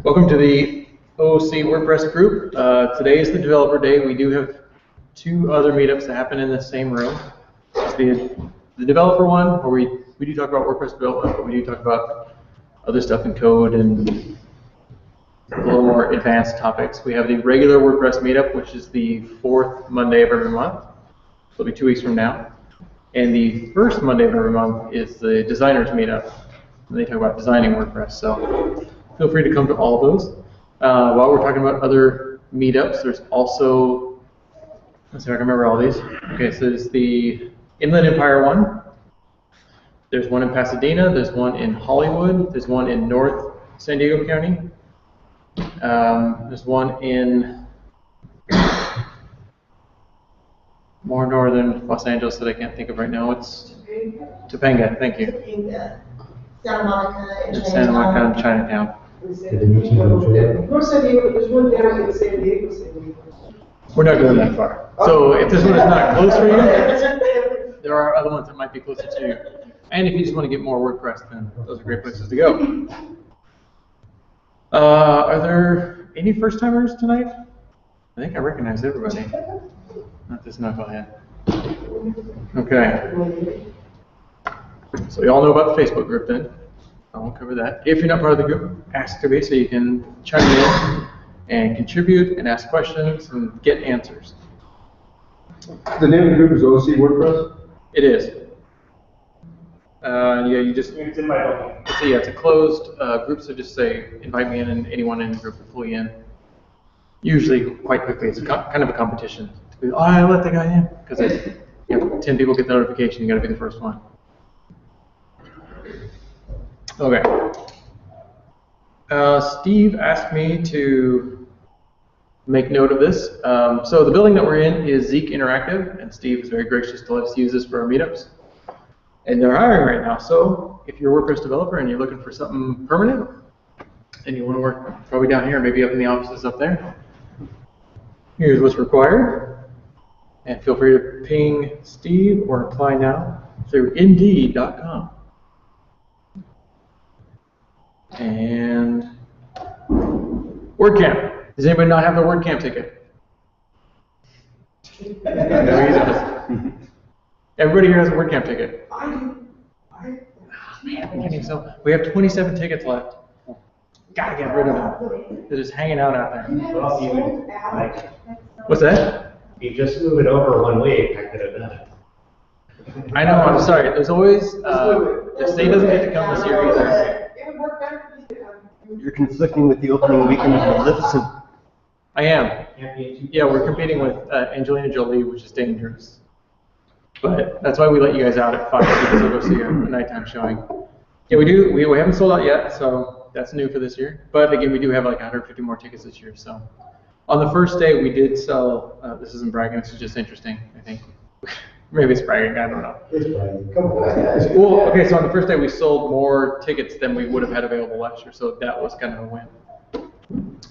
Welcome to the OC WordPress group. Today is the developer day. We do have two other meetups that happen in the same room. It's the developer one, where we do talk about WordPress development, but we do talk about other stuff in code and a little more advanced topics. We have the regular WordPress meetup, which is the fourth Monday of every month. It'll be 2 weeks from now. And the first Monday of every month is the designers meetup. And they talk about designing WordPress. So feel free to come to all of those. While we're talking about other meetups, there's also, let's see if I can remember all these. Okay, so there's the Inland Empire one. There's one in Pasadena. There's one in Hollywood. There's one in North San Diego County. There's one in more northern Los Angeles that I can't think of right now. It's Topanga, thank you. Topanga, Santa Monica, and Santa Monica and Chinatown. North San Diego, there's one down in San Diego. We're not going that far. So if this one is not close for you, there are other ones that might be closer to you. And if you just want to get more WordPress, then those are great places to go. Are there any first-timers tonight? I think I recognize everybody. Not this knucklehead. Okay. So you all know about the Facebook group then. I won't cover that. If you're not part of the group, ask to be so you can chime in and contribute and ask questions and get answers. The name of the group is OC WordPress? It is. Yeah, you just. It's in my book. It's a closed group, so just say invite me in and anyone in the group will pull you in. Usually, quite quickly, it's kind of a competition. Oh, I let the guy in because 10 people get the notification. You got to be the first one. Okay. Steve asked me to make note of this. So the building that we're in is Zeek Interactive, and Steve is very gracious to let us use this for our meetups. And they're hiring right now. So if you're a WordPress developer and you're looking for something permanent, and you want to work probably down here, maybe up in the offices up there, here's what's required. And feel free to ping Steve or apply now through Indeed.com. And WordCamp. Does anybody not have the WordCamp ticket? No, he does. Everybody here has a WordCamp ticket. I do. Oh, man, I'm kidding. So we have 27 tickets left. Gotta get rid of them. They're just hanging out there. What's that? You just move it over 1 week, I could have done it. I know, I'm sorry. There's always, the state doesn't get to come this year either. It would work better for you. You're conflicting with the opening weekend of Maleficent. I am. Yeah, we're competing with Angelina Jolie, which is dangerous. But that's why we let you guys out at 5 because we'll go see a nighttime showing. Yeah, we haven't sold out yet, so that's new for this year. But again, we do have like 150 more tickets this year. So on the first day, we did sell, this isn't bragging, this is just interesting, I think. Maybe it's bragging, I don't know. It's bragging. Come on, guys. Well, okay, so on the first day, we sold more tickets than we would have had available last year. So that was kind of a win.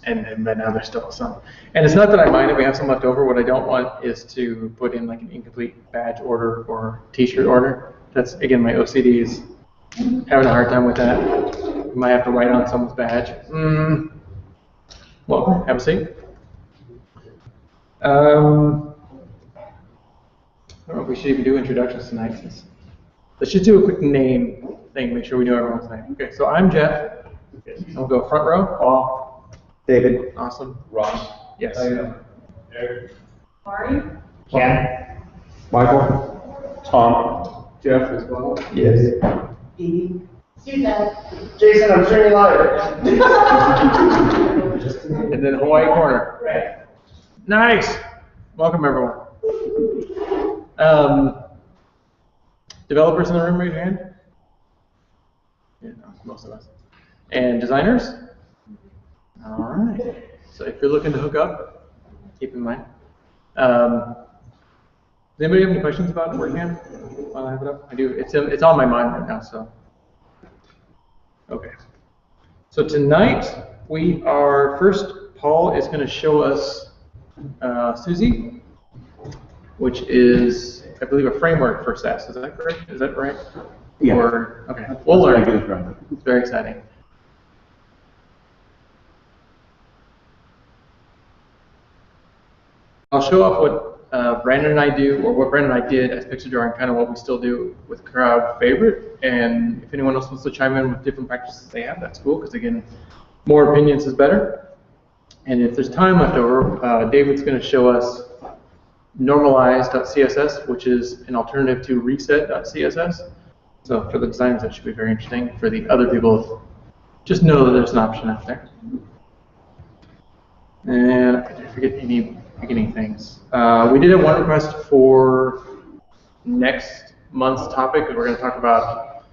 And then now there's still some. And it's not that I mind if we have some left over. What I don't want is to put in like an incomplete badge order or t-shirt order. That's, again, my OCD is having a hard time with that. You might have to write on someone's badge. Welcome, have a seat. I don't know if we should even do introductions tonight. Let's just do a quick name thing, make sure we know everyone's name. Okay, so I'm Jeff. I'll go front row. Paul. David. Awesome. Ross. Yes. Eric. Mari? Ken. Michael. Tom. Jeff as well. Yes. Edie. Susan? Jason, I'm sure you love it. And then Hawaii corner. Right. Nice. Welcome everyone. Developers in the room, raise your hand. Yeah, no, most of us. And designers? All right. So if you're looking to hook up, keep in mind. Does anybody have any questions about WordCamp while I have it up? I do. It's on my mind right now, so. Okay. So tonight we are, first Paul is going to show us Suzy, which is, I believe, a framework for SaaS. Is that correct? Is that right? Yeah. Or, okay. We'll learn. That's It's very exciting. I'll show off what Brandon and I do, or what Brandon and I did as picture drawing, kind of what we still do with crowd favorite. And if anyone else wants to chime in with different practices they have, that's cool, because again, more opinions is better. And if there's time left over, David's going to show us normalize.css, which is an alternative to reset.css. So for the designers, that should be very interesting. For the other people, just know that there's an option out there. And I didn't forget any beginning things. We did have one request for next month's topic. We're going to talk about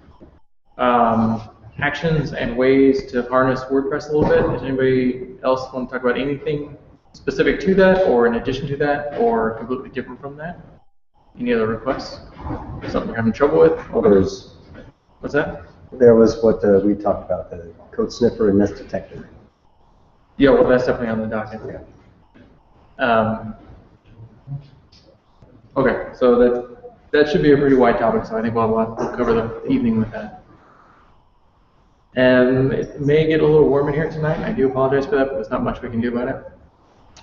actions and ways to harness WordPress a little bit. Does anybody else want to talk about anything specific to that, or in addition to that, or completely different from that? Any other requests? Something you're having trouble with? What's that? There was what we talked about, the code sniffer and mess detector. Yeah, well, that's definitely on the docket. Okay, so that should be a pretty wide topic, so I think we'll cover the evening with that. And it may get a little warm in here tonight. I do apologize for that, but there's not much we can do about it.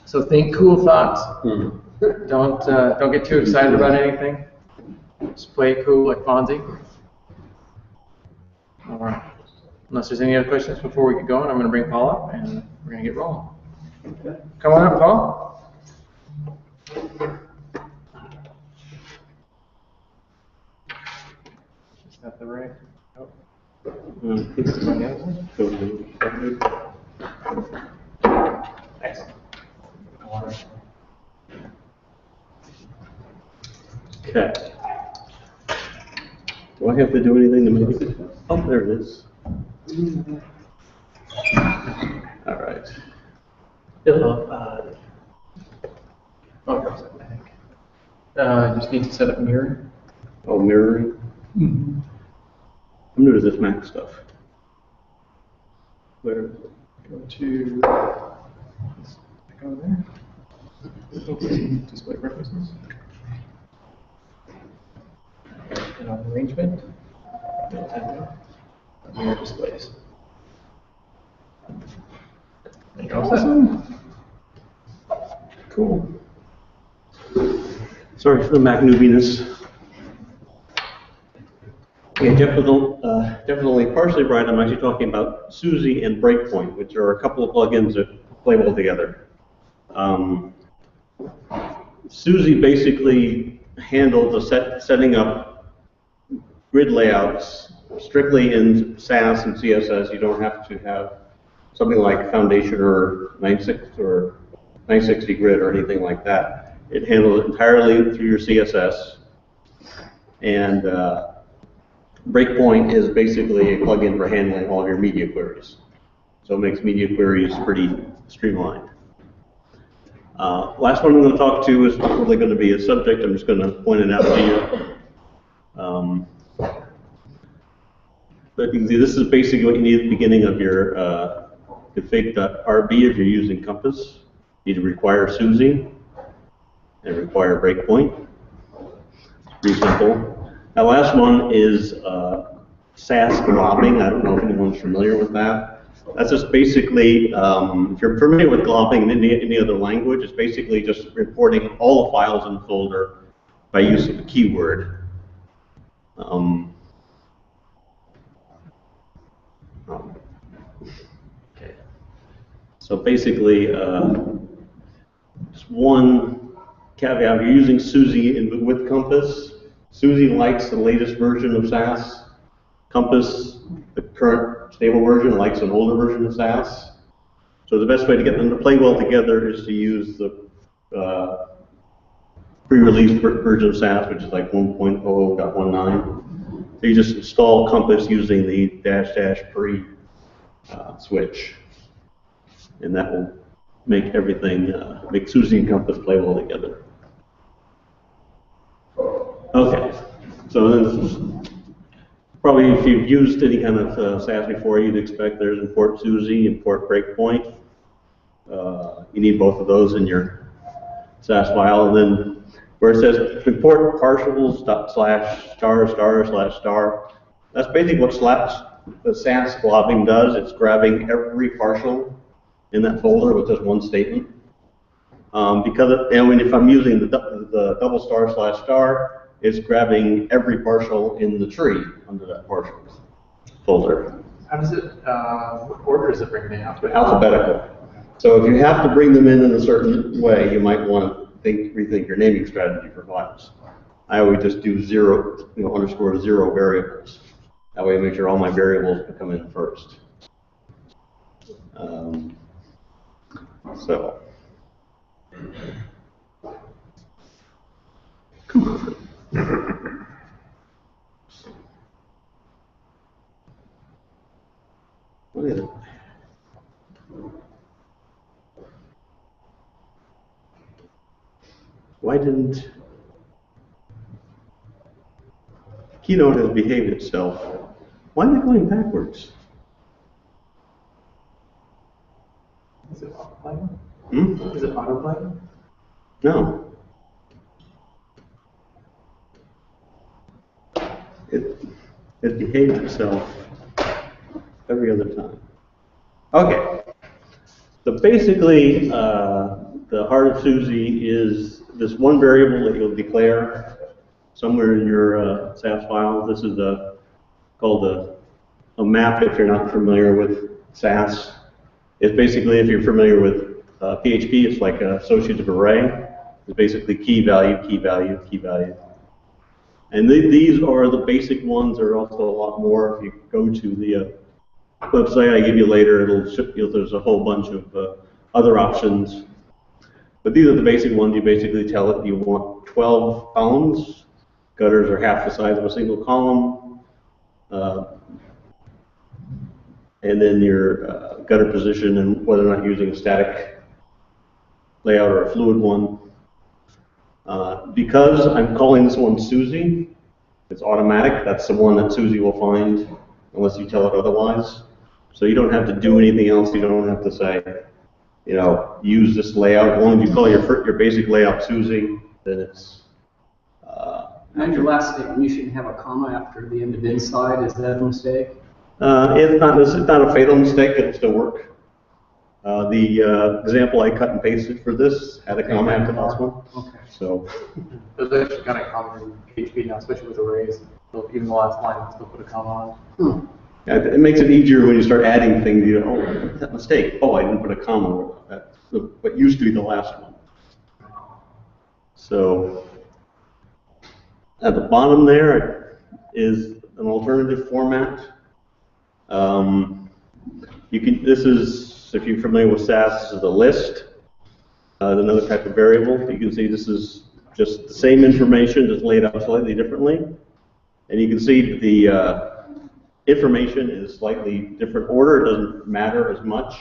So think cool thoughts. Don't get too excited about anything. Just play it cool like Fonzie. All right. Unless there's any other questions before we get going, I'm going to bring Paul up and we're going to get rolling. Come on up, Paul. Is that the right? Excellent. Okay. Do I have to do anything to make it? Oh, there it is. All right. I think. Just need to set up mirror. Oh, mirroring. I'm new to this Mac stuff. Where? Go to over there. Display preferences. And on arrangement, mirror displays. Awesome. Cool. Sorry for the Mac newbiness. Yeah, definitely partially right. I'm actually talking about Suzy and Breakpoint, which are a couple of plugins that play well together. Suzy basically handles the setting up grid layouts strictly in Sass and CSS. You don't have to have something like Foundation or 960 grid or anything like that. It handles it entirely through your CSS. And Breakpoint is basically a plugin for handling all of your media queries. So it makes media queries pretty streamlined. Last one I'm going to talk to is probably going to be a subject. I'm just going to point it out to you. But you can see this is basically what you need at the beginning of your config.rb if you're using Compass. You need to require Suzy and require Breakpoint. Pretty simple. That last one is Sass globbing. I don't know if anyone's familiar with that. That's just basically, if you're familiar with globbing in any other language, it's basically just importing all the files in the folder by use of a keyword. Okay. So basically, just one caveat: if you're using Suzy with Compass, Suzy likes the latest version of Sass. Compass, the current stable version, likes an older version of Sass. So the best way to get them to play well together is to use the pre-released version of Sass, which is like 1.00.19. So you just install Compass using the --pre switch, and that will make everything, make Suzy and Compass play well together. Okay, so then probably if you've used any kind of Sass before, you'd expect there's import Suzy, import Breakpoint. You need both of those in your Sass file, and then where it says import partials ***/**, that's basically what the Sass globbing does. It's grabbing every partial in that folder with just one statement. And if I'm using the double star slash star, it's grabbing every partial in the tree under that partial folder. How does it, what order does it bring them in? Alphabetical. So if you have to bring them in a certain way, you might want to rethink your naming strategy for files. I always just do zero, underscore zero variables. That way I make sure all my variables come in first. So. What is it? Why didn't Keynote has behaved itself? Why am I going backwards? Is it autoplay? Hmm? Is it autoplay? No. It behaves itself every other time. Okay. So basically, the heart of Suzy is this one variable that you'll declare somewhere in your SAS file. This is called a map if you're not familiar with SAS. It's basically, if you're familiar with PHP, it's like an associative array. It's basically key value, key value, key value. And these are the basic ones. There are also a lot more. If you go to the website I give you later, it'll ship you, there's a whole bunch of other options. But these are the basic ones. You basically tell it you want 12 columns. Gutters are half the size of a single column. And then your gutter position and whether or not you're using a static layout or a fluid one. Because I'm calling this one Suzy, it's automatic. That's the one that Suzy will find unless you tell it otherwise. So you don't have to do anything else. You don't have to say, use this layout. As long as you call your basic layout Suzy, then it's. And your last statement, you shouldn't have a comma after the end of inside. Is that a mistake? It's not a fatal mistake. It'll still work. The example I cut and pasted for this had a comma after the last one. Okay. So. Those are actually kind of common in PHP now, especially with arrays. Even the last line, will still put a comma on. Yeah, it makes it easier when you start adding things. Oh, that mistake. Oh, I didn't put a comma. That's what used to be the last one. So at the bottom there is an alternative format. This is, if you're familiar with SAS, this is a list. Another type of variable. You can see this is just the same information, just laid out slightly differently. And you can see the information is slightly different order. It doesn't matter as much.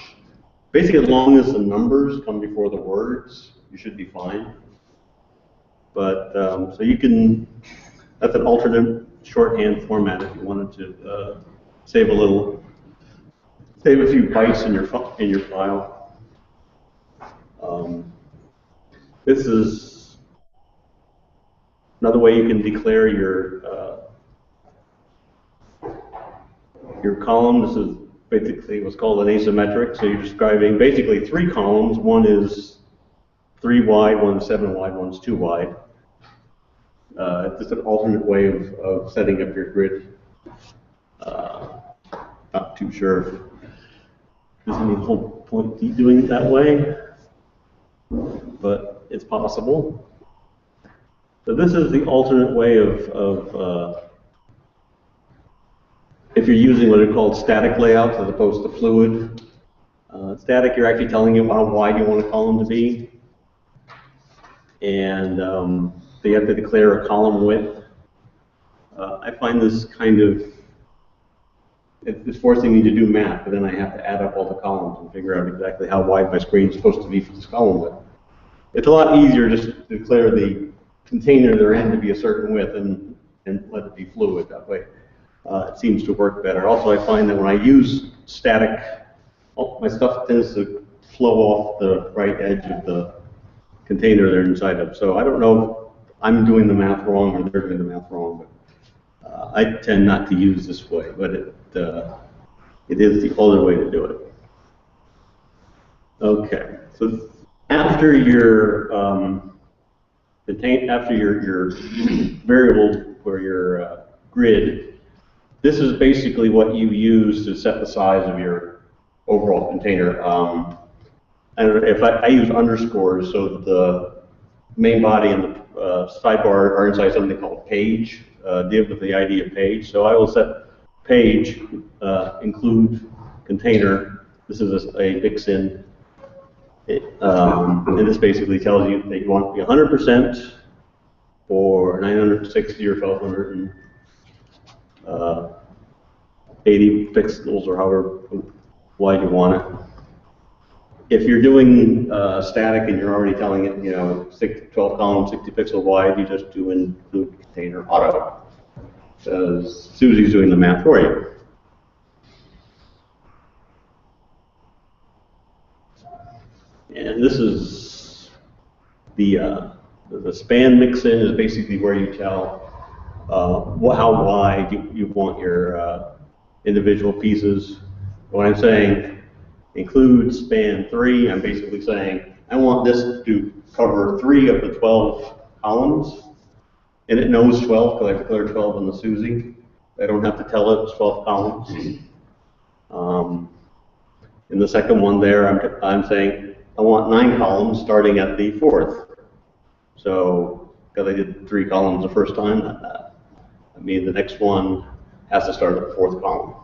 Basically, as long as the numbers come before the words, you should be fine. But, so you can, that's an alternate shorthand format if you wanted to save a few bytes in your file. This is another way you can declare your column. This is basically what's called an asymmetric. So you're describing basically three columns. One is 3 wide, one's 7 wide, one's 2 wide. It's just an alternate way of setting up your grid. Not too sure if there's any whole point in doing it that way, but it's possible. So this is the alternate way of if you're using what are called static layouts as opposed to fluid. Static, you're actually telling it how wide you want a column to be. And so you have to declare a column width. I find this kind of, it's forcing me to do math, but then I have to add up all the columns and figure out exactly how wide my screen is supposed to be for this column width. It's a lot easier just to declare the container they're in to be a certain width and let it be fluid that way. It seems to work better. Also, I find that when I use static, my stuff tends to flow off the right edge of the container they're inside of. So I don't know if I'm doing the math wrong or they're doing the math wrong, but I tend not to use this way, but it is the other way to do it. Okay, so after your after your variable or your grid, this is basically what you use to set the size of your overall container. And if I use underscores, so the main body and the sidebar are inside something called page, div with the ID of page. So I will set page include container. This is a mix-in. And this basically tells you that you want it to be 100% or 960 or 1280 pixels or however wide you want it. If you're doing static and you're already telling it, 12 columns, 60 pixel wide, you just do include container auto. Because Susie's doing the math for you. And this is the span mix-in is basically where you tell how wide you want your individual pieces. When I'm saying include span 3, I'm basically saying I want this to cover 3 of the 12 columns, and it knows 12 because I declared 12 in the Susie. I don't have to tell it it's 12 columns. In the second one there, I'm saying I want 9 columns starting at the 4th. So, because I did 3 columns the first time, I mean the next one has to start at the 4th column.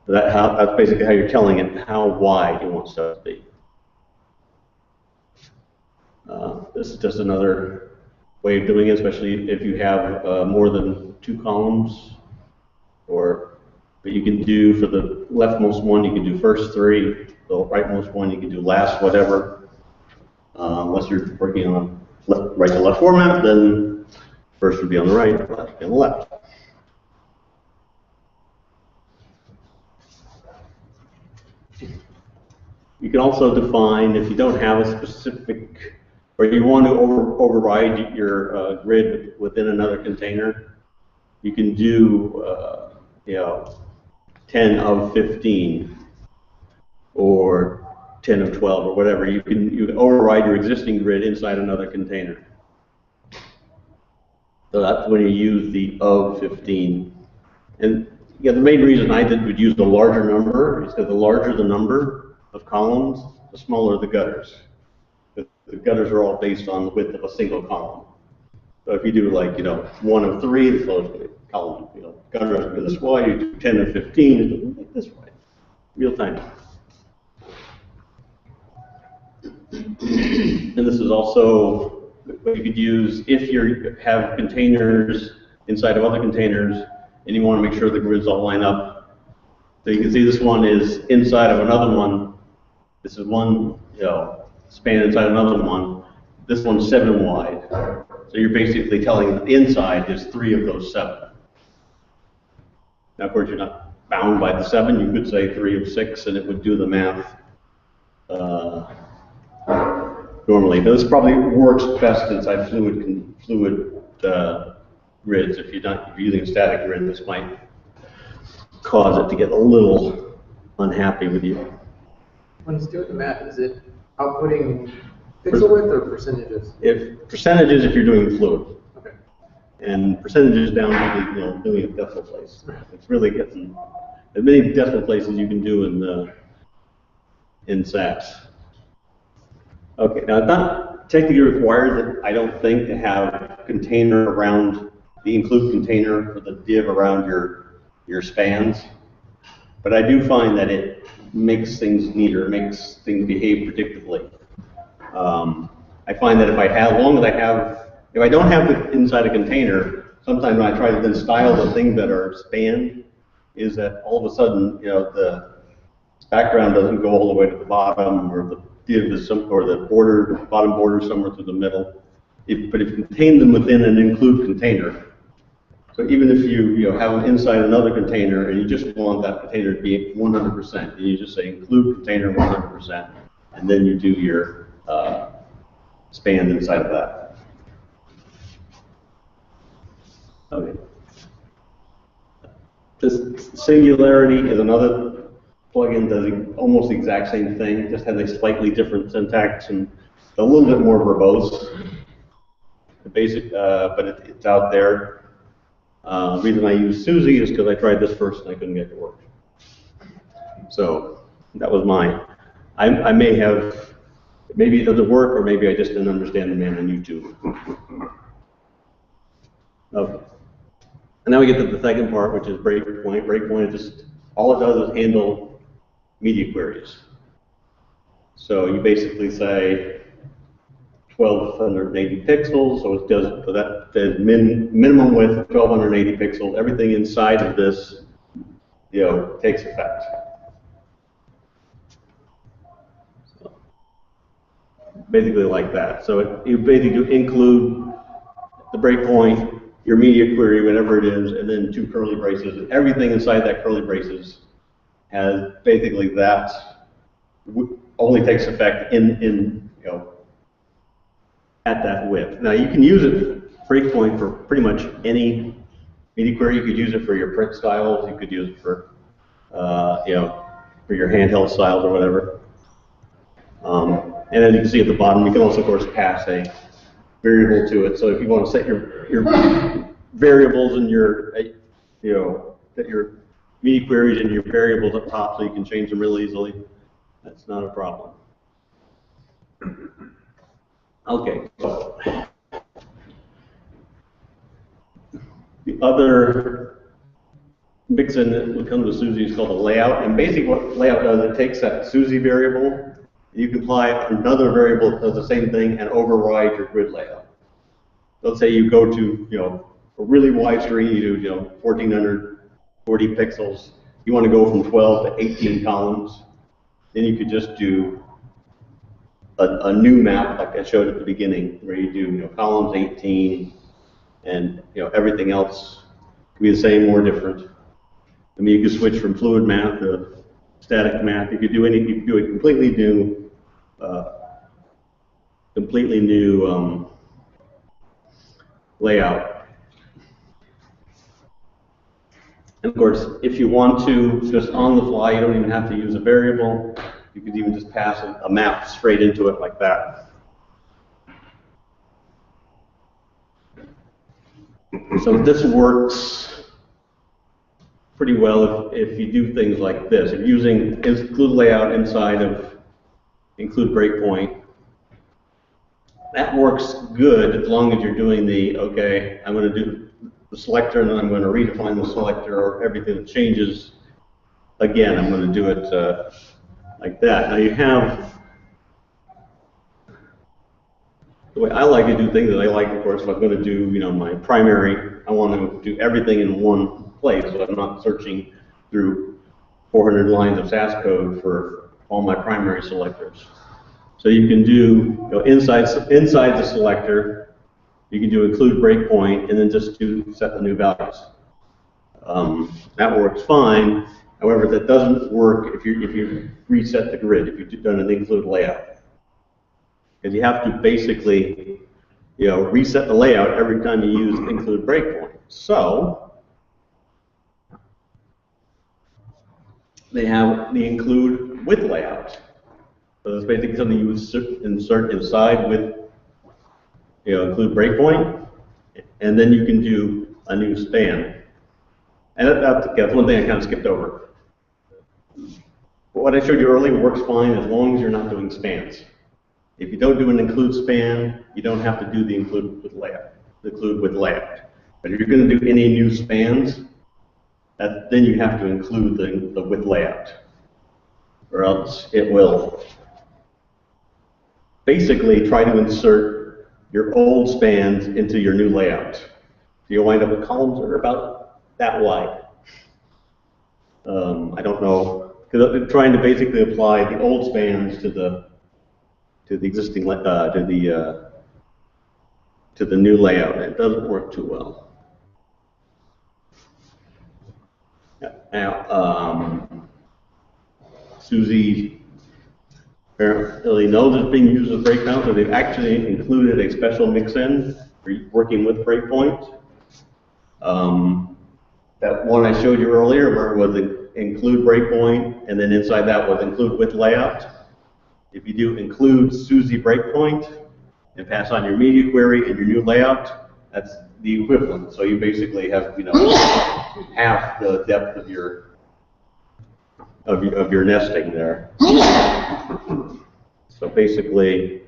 That's basically how you're telling it how wide you want stuff to be. This is just another way of doing it, especially if you have more than 2 columns. But you can do, for the leftmost one, you can do first 3. The rightmost one, you can do last whatever. Unless you're working on right to left format, then first would be on the right, last would be on the left. You can also define, if you don't have a specific, or you want to override your grid within another container, you can do 10 of 15 or 10 of 12 or whatever. You can override your existing grid inside another container. So that's when you use the of 15. And the main reason I would use the larger number is because the larger the number of columns, the smaller the gutters. The gutters are all based on the width of a single column. So if you do 1 of 3, the slowest column, gutters go this way. You do 10 of 15, it goes this way. Real tiny. And this is also what you could use if you have containers inside of other containers and you want to make sure the grids all line up. So you can see this one is inside of another one. This is one span inside another one. This one's 7 wide. So you're basically telling the inside is 3 of those 7. Now, of course, you're not bound by the 7. You could say 3 of 6, and it would do the math normally. But this probably works best inside fluid grids. If you're using a static grid, this might cause it to get a little unhappy with you. When it's doing the math, is it outputting pixel width or percentages? If percentages, if you're doing fluid. Okay. And percentages down to doing a decimal place. It's really getting as many decimal places you can do in SAS. Okay, now it's not technically required, I don't think, to have container around the include container for the div around your spans. But I do find that it makes things neater, makes things behave predictably. I find that if I don't have it inside a container, sometimes when I try to then style the things that are spanned, is that all of a sudden, the background doesn't go all the way to the bottom, or the div is or the bottom border somewhere through the middle. But if you contain them within an include container, so even if you have them inside another container and you just want that container to be 100%, and you just say include container 100%, and then you do your span inside of that. Okay. This singularity is another plugin does almost the exact same thing, just has a slightly different syntax and a little bit more verbose. The basic, but it's out there. The reason I use Suzy is because I tried this first and I couldn't get it to work. So that was mine. I may have, maybe it doesn't work, or maybe I just didn't understand the man on YouTube. Okay. And now we get to the second part, which is breakpoint. Breakpoint is just, all it does is handle media queries. So you basically say 1280 pixels, so it does, so that says minimum width 1280 pixels. Everything inside of this, takes effect. So basically like that. So you basically include the breakpoint, your media query, whatever it is, and then 2 curly braces. And everything inside that curly braces has basically that only takes effect in at that width. Now you can use it breakpoint for pretty much any media query. You could use it for your print styles. You could use it for for your handheld styles or whatever. And then you can see at the bottom, you can also, of course, pass a variable to it. So if you want to set your variables and your set your media queries and your variables up top, so you can change them really easily, that's not a problem. Okay, so the other mix-in that would come to Suzy is called a layout, and basically what layout does, it takes that Suzy variable, you can apply another variable that does the same thing and override your grid layout. Let's say you go to a really wide screen, you do 1440 pixels, you want to go from 12 to 18 columns, then you could just do a new map like I showed at the beginning, where you do columns 18, and everything else can be the same or different. I mean, you could switch from fluid math to static math. You could do you could do a completely new layout. And of course, if you want to, just on the fly, you don't even have to use a variable. You could even just pass a map straight into it like that. So this works pretty well if you do things like this. If you're using include layout inside of include breakpoint, that works good as long as you're doing okay, I'm going to do the selector and then I'm going to redefine the selector, or everything that changes, again, I'm going to do it like that. Now you have, the way I like to do things is I like, of course, if I'm going to do my primary, I want to do everything in one place, so I'm not searching through 400 lines of SAS code for all my primary selectors. So you can do inside the selector, you can do include breakpoint and then just set the new values. That works fine. However, that doesn't work if you reset the grid, if you've done an include layout, because you have to basically reset the layout every time you use include breakpoint. So they have the include with layout. So it's basically something you would insert inside with include breakpoint, and then you can do a new span. And that's one thing I kind of skipped over. But what I showed you earlier works fine as long as you're not doing spans. If you don't do an include span, you don't have to do the include with layout. But if you're going to do any new spans, then you have to include the with layout, or else it will basically try to insert your old spans into your new layout. So you'll wind up with columns that are about that wide. I don't know, because I'm trying to basically apply the old spans to the existing to the new layout, and it doesn't work too well. Now, Suzy apparently knows it's being used as breakdown, so they've actually included a special mix-in for working with breakpoint. That one I showed you earlier, where it was include breakpoint, and then inside that was include with layout. If you do include Suzy breakpoint and pass on your media query and your new layout, that's the equivalent. So you basically have, half the depth of your nesting there. So basically,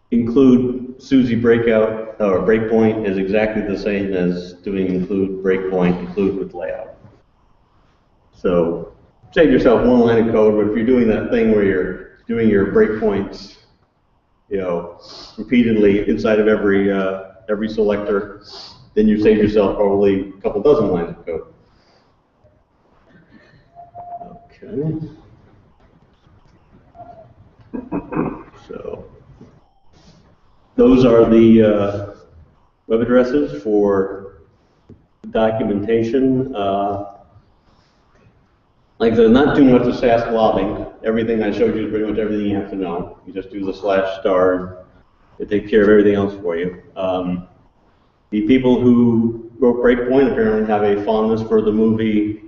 include Suzy breakout or breakpoint is exactly the same as doing include breakpoint, include with layout. So save yourself one line of code, but if you're doing that thing where you're doing your breakpoints, repeatedly inside of every selector, then you save yourself probably a couple dozen lines of code. Okay. So those are the web addresses for documentation. Like I said, not too much of SAS logging. Everything I showed you is pretty much everything you have to know. You just do the /* it takes care of everything else for you. The people who wrote Breakpoint apparently have a fondness for the movie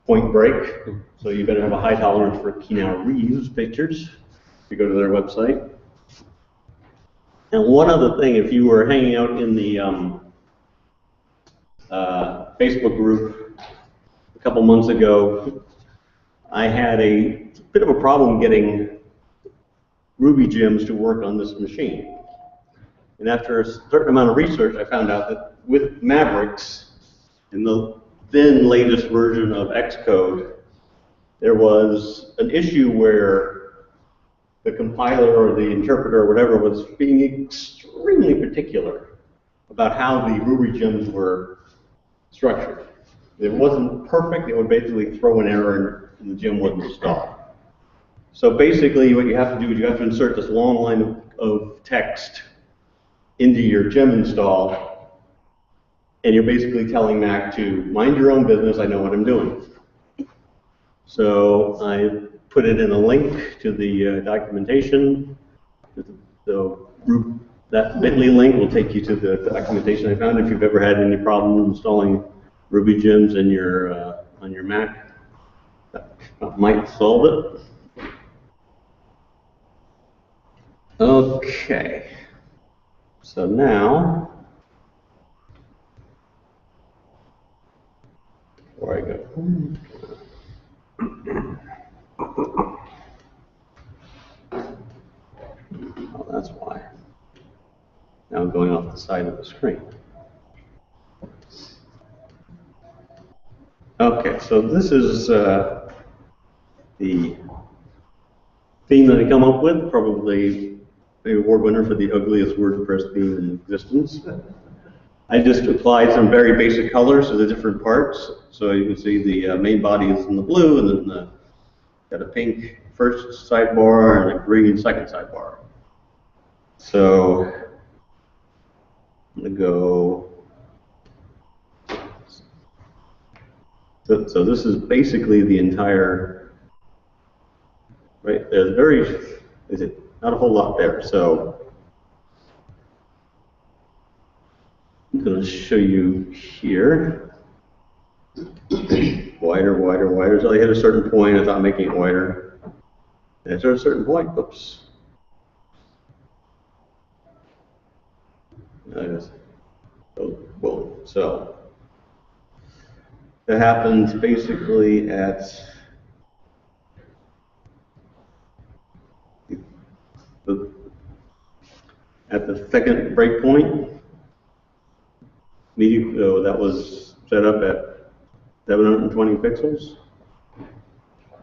Point Break, so you better have a high tolerance for Keanu Reeves pictures if you go to their website. And one other thing, if you were hanging out in the Facebook group a couple months ago, I had a bit of a problem getting Ruby gems to work on this machine. And after a certain amount of research, I found out that with Mavericks, in the then latest version of Xcode, there was an issue where the compiler or the interpreter or whatever was being extremely particular about how the Ruby gems were structured. If it wasn't perfect, it would basically throw an error and the gem wouldn't install. So basically what you have to do is you have to insert this long line of text into your gem install, and you're basically telling Mac to mind your own business, I know what I'm doing. So I put it in a link to the documentation. That bit.ly link will take you to the documentation I found if you've ever had any problem installing Ruby gems in your on your Mac. That might solve it. Okay. So now, before I go, oh, that's why. Now I'm going off the side of the screen. Okay, so this is the theme that I come up with, probably the award winner for the ugliest WordPress theme in existence. I just applied some very basic colors to the different parts. So you can see the main body is in the blue, and then got a pink first sidebar and a green second sidebar. So I'm going to go. So this is basically the entire, right? There's not a whole lot there. So I'm going to show you here. Wider, wider, wider. So I hit a certain point, I thought making it wider. And after a certain point, oops. Boom. So that happens basically at the second breakpoint. That was set up at 720 pixels.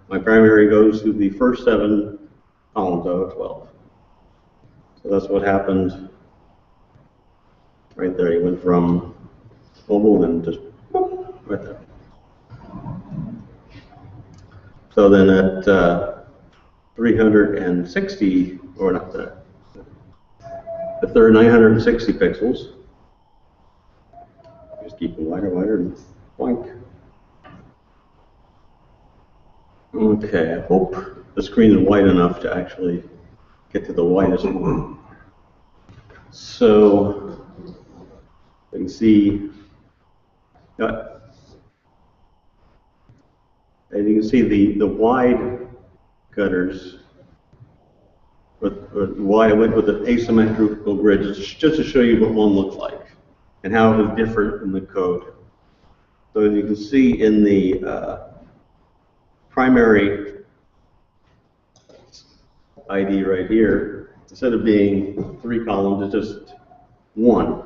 My primary goes to the first 7 columns out of 12. So that's what happened right there. You went from mobile and just right there. So then at 360, or not the third 960 pixels, just keep it wider, wider, and blank. Okay, I hope the screen is wide enough to actually get to the widest one. So you can see, and you can see the wide gutters, why I went with an asymmetrical grid, just to show you what one looks like and how it was different in the code. So as you can see in the primary ID right here, instead of being 3 columns, it's just 1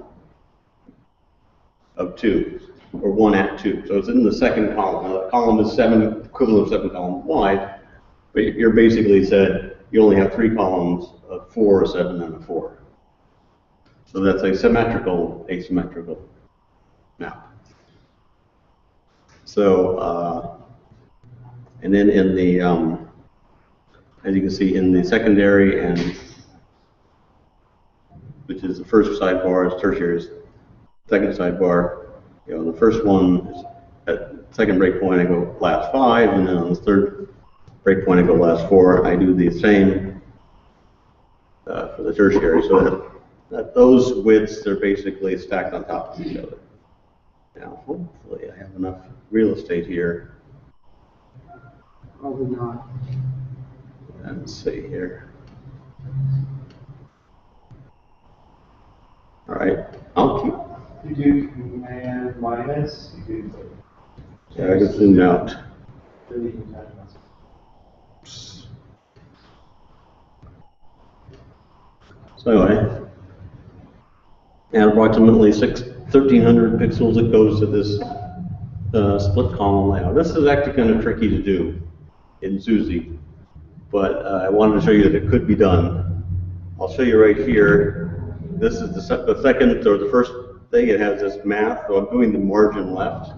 of 2, or 1 at 2. So it's in the second column. Now, the column is equivalent of 7 columns wide, but you're basically said you only have 3 columns of 4, a 7, and a 4. So that's a symmetrical, asymmetrical map. So, and then in the, as you can see in the secondary and, which is the first sidebar, is tertiary is second sidebar. You know, the first one is at second breakpoint I go last 5, and then on the third breakpoint I go last 4. I do the same for the tertiary, so that those widths are basically stacked on top of each other. Now, hopefully I have enough real estate here. Probably not. Let's see here. All right, I'll keep. You do command minus, you do. Yeah, I can zoom out. So anyway, and approximately 1,300 pixels it goes to this split column layout. This is actually kind of tricky to do in SUSE, but I wanted to show you that it could be done. I'll show you right here. This is the second or the first thing. It has this math, so I'm doing the margin left.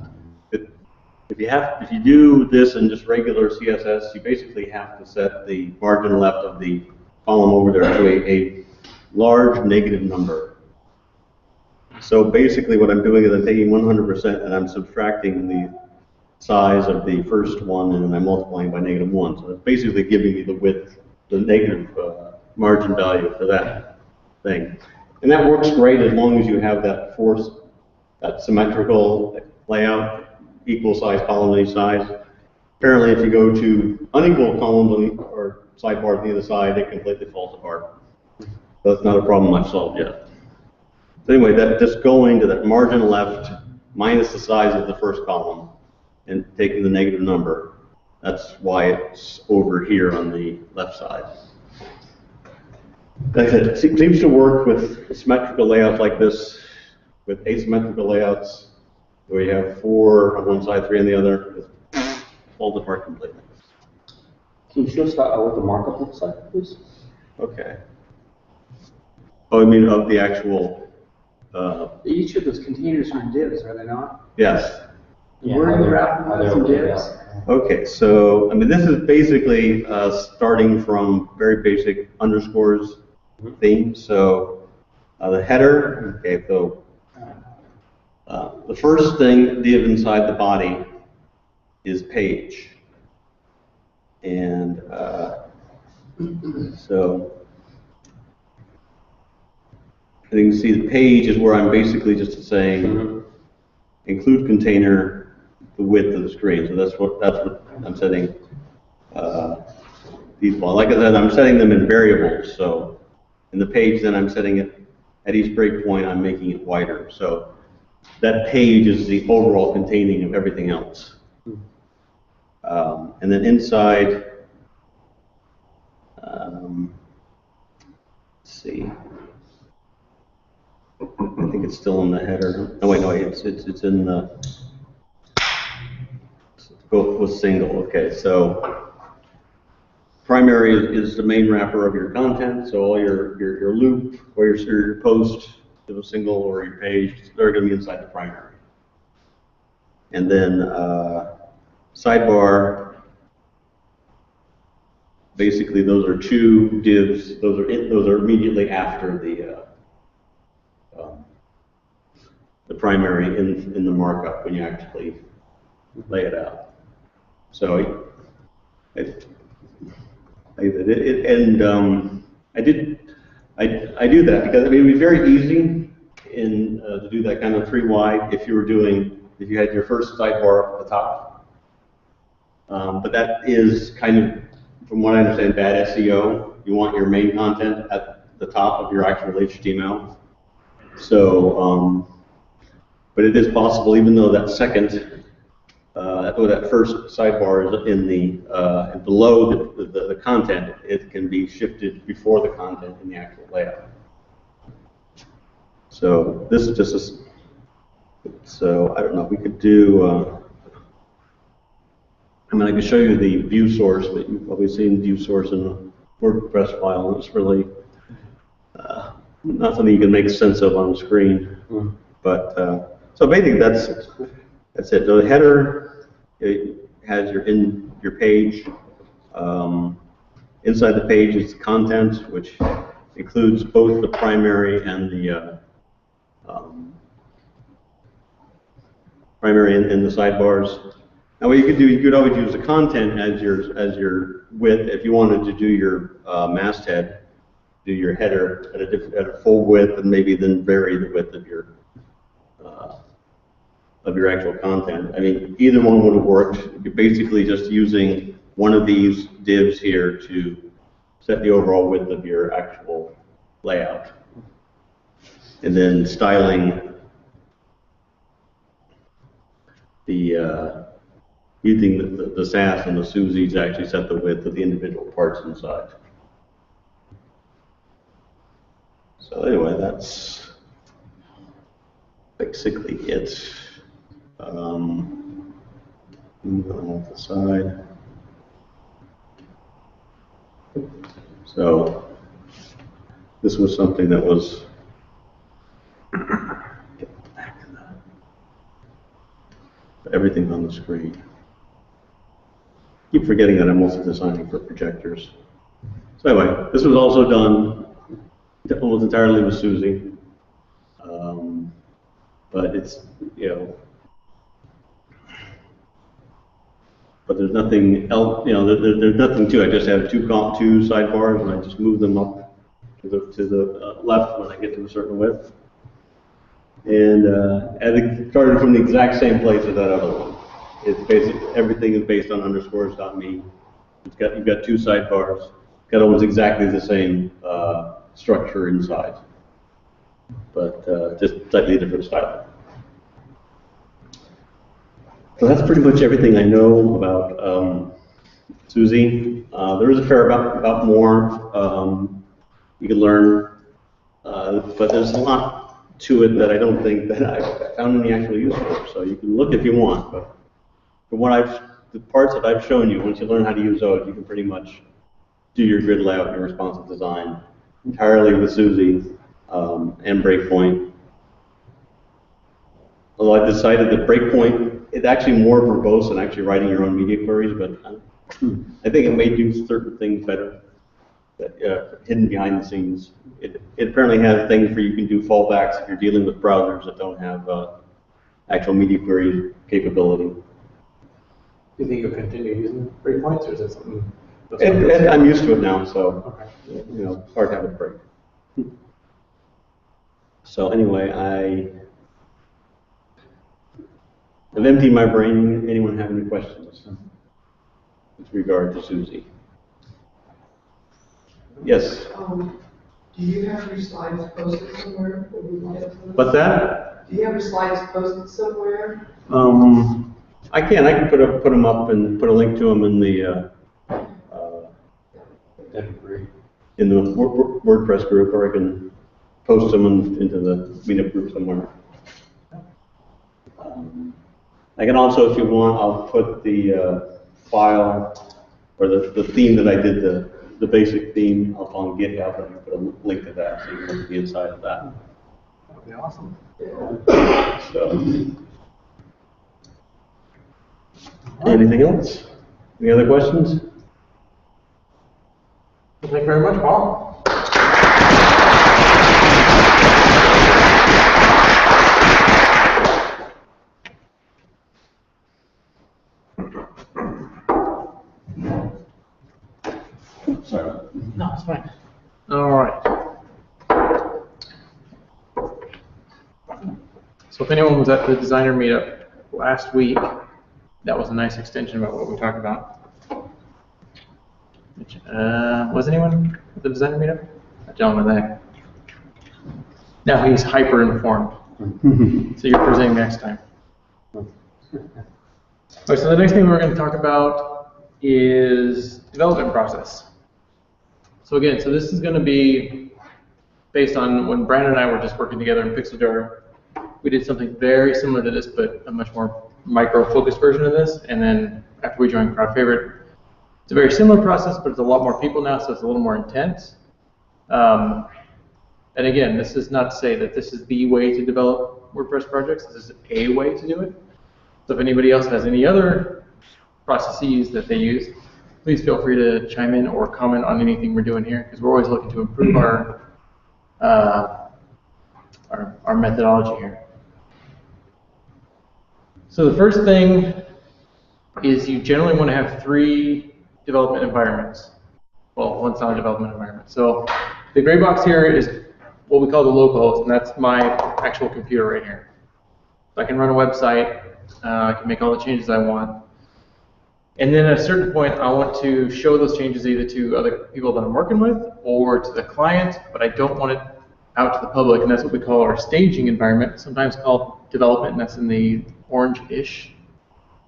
If you do this in just regular CSS, you basically have to set the margin left of the column over there to a large negative number. So basically what I'm doing is I'm taking 100% and I'm subtracting the size of the first one and then I'm multiplying by -1. So it's basically giving me the width, the negative margin value for that thing. And that works great as long as you have that that symmetrical layout, equal size column on each side. Apparently if you go to unequal columns or sidebars on either side, it completely falls apart. So that's not a problem I've solved yet. So anyway, that just going to that margin left minus the size of the first column and taking the negative number, that's why it's over here on the left side. Like I said, it seems to work with symmetrical layouts like this. With asymmetrical layouts, where you have 4 on one side, 3 on the other, it falls apart completely. Can you show us what the markup looks like, please? Okay. Oh, I mean of the actual. Each of those containers are divs, are they not? Yes. Where are you wrapping those in divs? Okay, so I mean this is basically starting from very basic underscores theme. So the header. Okay, so the first thing div inside the body is page, and so. And you can see the page is where I'm basically just saying include container the width of the screen. So that's what I'm setting default. Like I said, I'm setting them in variables. So in the page, then I'm setting it at each breakpoint. I'm making it wider. So that page is the overall containing of everything else. And then inside, let's see. I think it's still in the header. No, wait, no, it's in the. Go with single. Okay, so primary is the main wrapper of your content. So all your loop or your post, if a single or your page, they're going to be inside the primary. And then sidebar. Basically, those are 2 divs. Those are immediately after the primary in the markup when you actually lay it out. So I did I do that because, I mean, it'd be very easy to do that kind of three wide if you had your first sidebar at the top. But that is kind of, from what I understand, bad SEO. You want your main content at the top of your actual HTML. So, but it is possible, even though that that first sidebar is in below the content, it can be shifted before the content in the actual layout. So this is just so I don't know. We could do. I mean, I could show you the view source, but you've probably seen view source in the WordPress file, and it's really not something you can make sense of on the screen. But so basically, that's it. So the header, it has your page. Inside the page is the content, which includes both the primary and the and the sidebars. Now, what you could do, you could always use the content as your width. If you wanted to do your masthead, do your header at a full width, and maybe then vary the width of your actual content. I mean, either one would have worked. You're basically just using one of these divs here to set the overall width of your actual layout, and then styling using the SAS and the SUSI to actually set the width of the individual parts inside. So anyway, that's basically it. Move on off the side. So this was something that was everything's on the screen. Keep forgetting that I'm also designing for projectors. So anyway, this was also done almost entirely with SUSI, but it's but there's nothing else. There's nothing to it. I just have two sidebars, and I just move them up to the left when I get to a certain width. And it started from the exact same place as that other one. It's basically everything is based on underscores.me. You've got two sidebars. Got almost exactly the same structure inside, but just slightly different style. So that's pretty much everything I know about SUSI. There is a fair about more you can learn, but there's a lot to it that I don't think that I found any actual use for. So you can look if you want, but from the parts that I've shown you, once you learn how to use those, you can pretty much do your grid layout, your responsive design entirely with SUSI and Breakpoint. Although I decided that Breakpoint is actually more verbose than actually writing your own media queries, but I think it may do certain things better that, hidden behind the scenes. It apparently has things where you can do fallbacks if you're dealing with browsers that don't have actual media query capability. Do you think you'll continue using breakpoints, or is it something? I'm used to it now, so okay. It's hard to have a break. So anyway, I've emptied my brain. Anyone have any questions with regard to SUSI? Yes. Do you have your slides posted somewhere? What's that? Do you have your slides posted somewhere? I can put them up and put a link to them in the WordPress group, or I can post them into the meetup group somewhere. I can also, if you want, I'll put the file or the theme that I did, the basic theme up on GitHub, and I can put a link to that so you can look at the inside of that. That would be awesome. So, anything else? Any other questions? Well, thank you very much, Paul. Sorry. No, it's fine. All right. So if anyone was at the designer meetup last week, that was a nice extension about what we talked about. Was anyone at the designer meetup? That gentleman there. Now he's hyper informed. So you're presenting next time. Alright, so the next thing we're going to talk about is development process. So again, so this is going to be based on when Brandon and I were just working together in Pixel Jar. We did something very similar to this, but a much more micro-focused version of this. And then after we joined Crowd Favorite, it's a very similar process, but it's a lot more people now, so it's a little more intense. And again, this is not to say that this is the way to develop WordPress projects. This is a way to do it. So if anybody else has any other processes that they use, please feel free to chime in or comment on anything we're doing here, because we're always looking to improve our methodology here. So the first thing is you generally want to have 3 development environments. Well, one's not a development environment. So the gray box here is what we call the local host, and that's my actual computer right here. So I can run a website, I can make all the changes I want. And then at a certain point, I want to show those changes either to other people that I'm working with or to the client, but I don't want it out to the public, and that's what we call our staging environment, sometimes called development, and that's in the orange-ish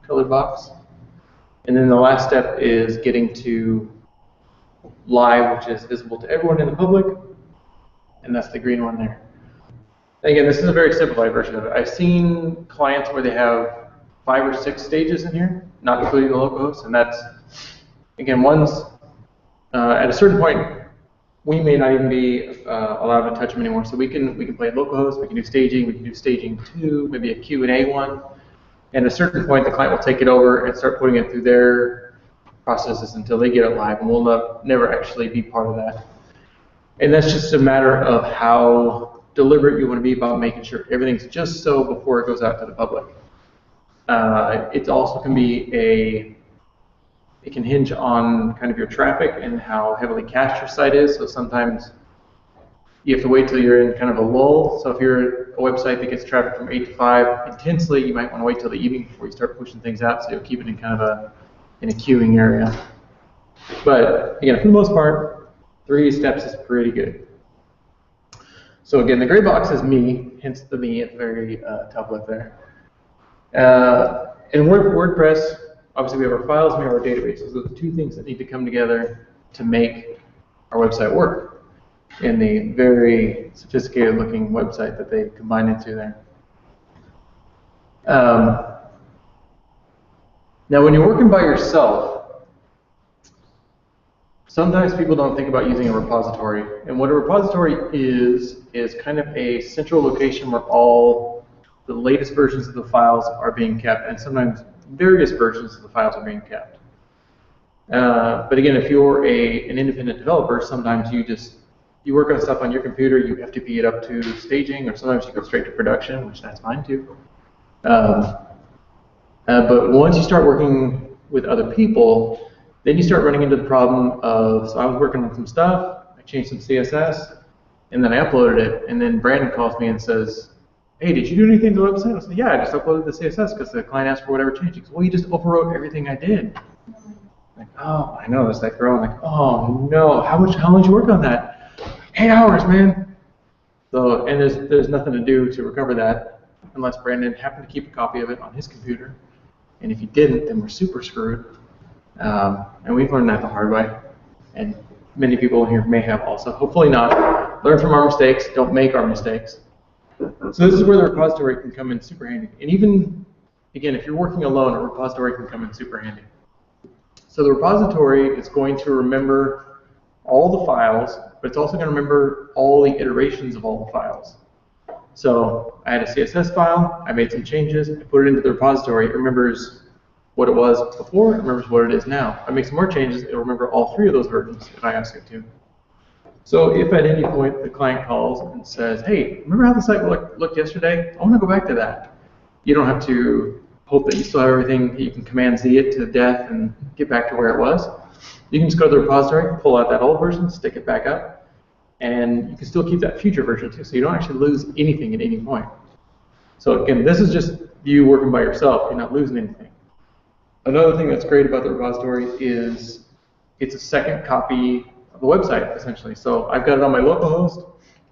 colored box. And then the last step is getting to live, which is visible to everyone in the public, and that's the green one there. Again, this is a very simplified version of it. I've seen clients where they have 5 or 6 stages in here, not including the local host, and that's, again, one's, at a certain point, we may not even be allowed to touch them anymore. So we can play localhost, we can do staging 2, maybe a Q&A one. And at a certain point, the client will take it over and start putting it through their processes until they get it live, and we'll never actually be part of that. And that's just a matter of how deliberate you want to be about making sure everything's just so before it goes out to the public. It also can be it can hinge on kind of your traffic and how heavily cached your site is. So sometimes you have to wait till you're in kind of a lull. So if you're a website that gets traffic from 8 to 5 intensely, you might want to wait till the evening before you start pushing things out, so you'll keep it in kind of in a queuing area. But again, for the most part, 3 steps is pretty good. So again, the gray box is me, hence the me at the very top left there. In WordPress, obviously we have our files and we have our databases. Those are the 2 things that need to come together to make our website work in the very sophisticated looking website that they combine into there. Now when you're working by yourself, sometimes people don't think about using a repository. And what a repository is kind of a central location where all the latest versions of the files are being kept, and sometimes various versions of the files are being kept. But again, if you're an independent developer, sometimes you work on stuff on your computer, you FTP it up to staging, or sometimes you go straight to production, which that's fine too. But once you start working with other people, then you start running into the problem of, so I was working on some stuff, I changed some CSS, and then I uploaded it, and then Brandon calls me and says, hey, did you do anything to the website? I said, yeah, I just uploaded the CSS because the client asked for whatever change. He goes, well, you just overwrote everything I did. I'm like, oh, I know, that's that girl. I'm like, oh no, how long did you work on that? 8 hours, man. So, and there's nothing to do to recover that unless Brandon happened to keep a copy of it on his computer. And if he didn't, then we're super screwed. And we've learned that the hard way. And many people in here may have also. Hopefully not. Learn from our mistakes. Don't make our mistakes. So this is where the repository can come in super handy. And even, again, if you're working alone, a repository can come in super handy. So the repository is going to remember all the files, but it's also going to remember all the iterations of all the files. So I had a CSS file, I made some changes, I put it into the repository, it remembers what it was before, it remembers what it is now. I make some more changes, it'll remember all 3 of those versions if I ask it to. So if at any point the client calls and says, hey, remember how the site looked yesterday? I want to go back to that. You don't have to hope that you still have everything. You can Command Z it to death and get back to where it was. You can just go to the repository, pull out that old version, stick it back up, and you can still keep that future version too, so you don't actually lose anything at any point. So again, this is just you working by yourself. You're not losing anything. Another thing that's great about the repository is it's a second copy of the website, essentially. So I've got it on my local host.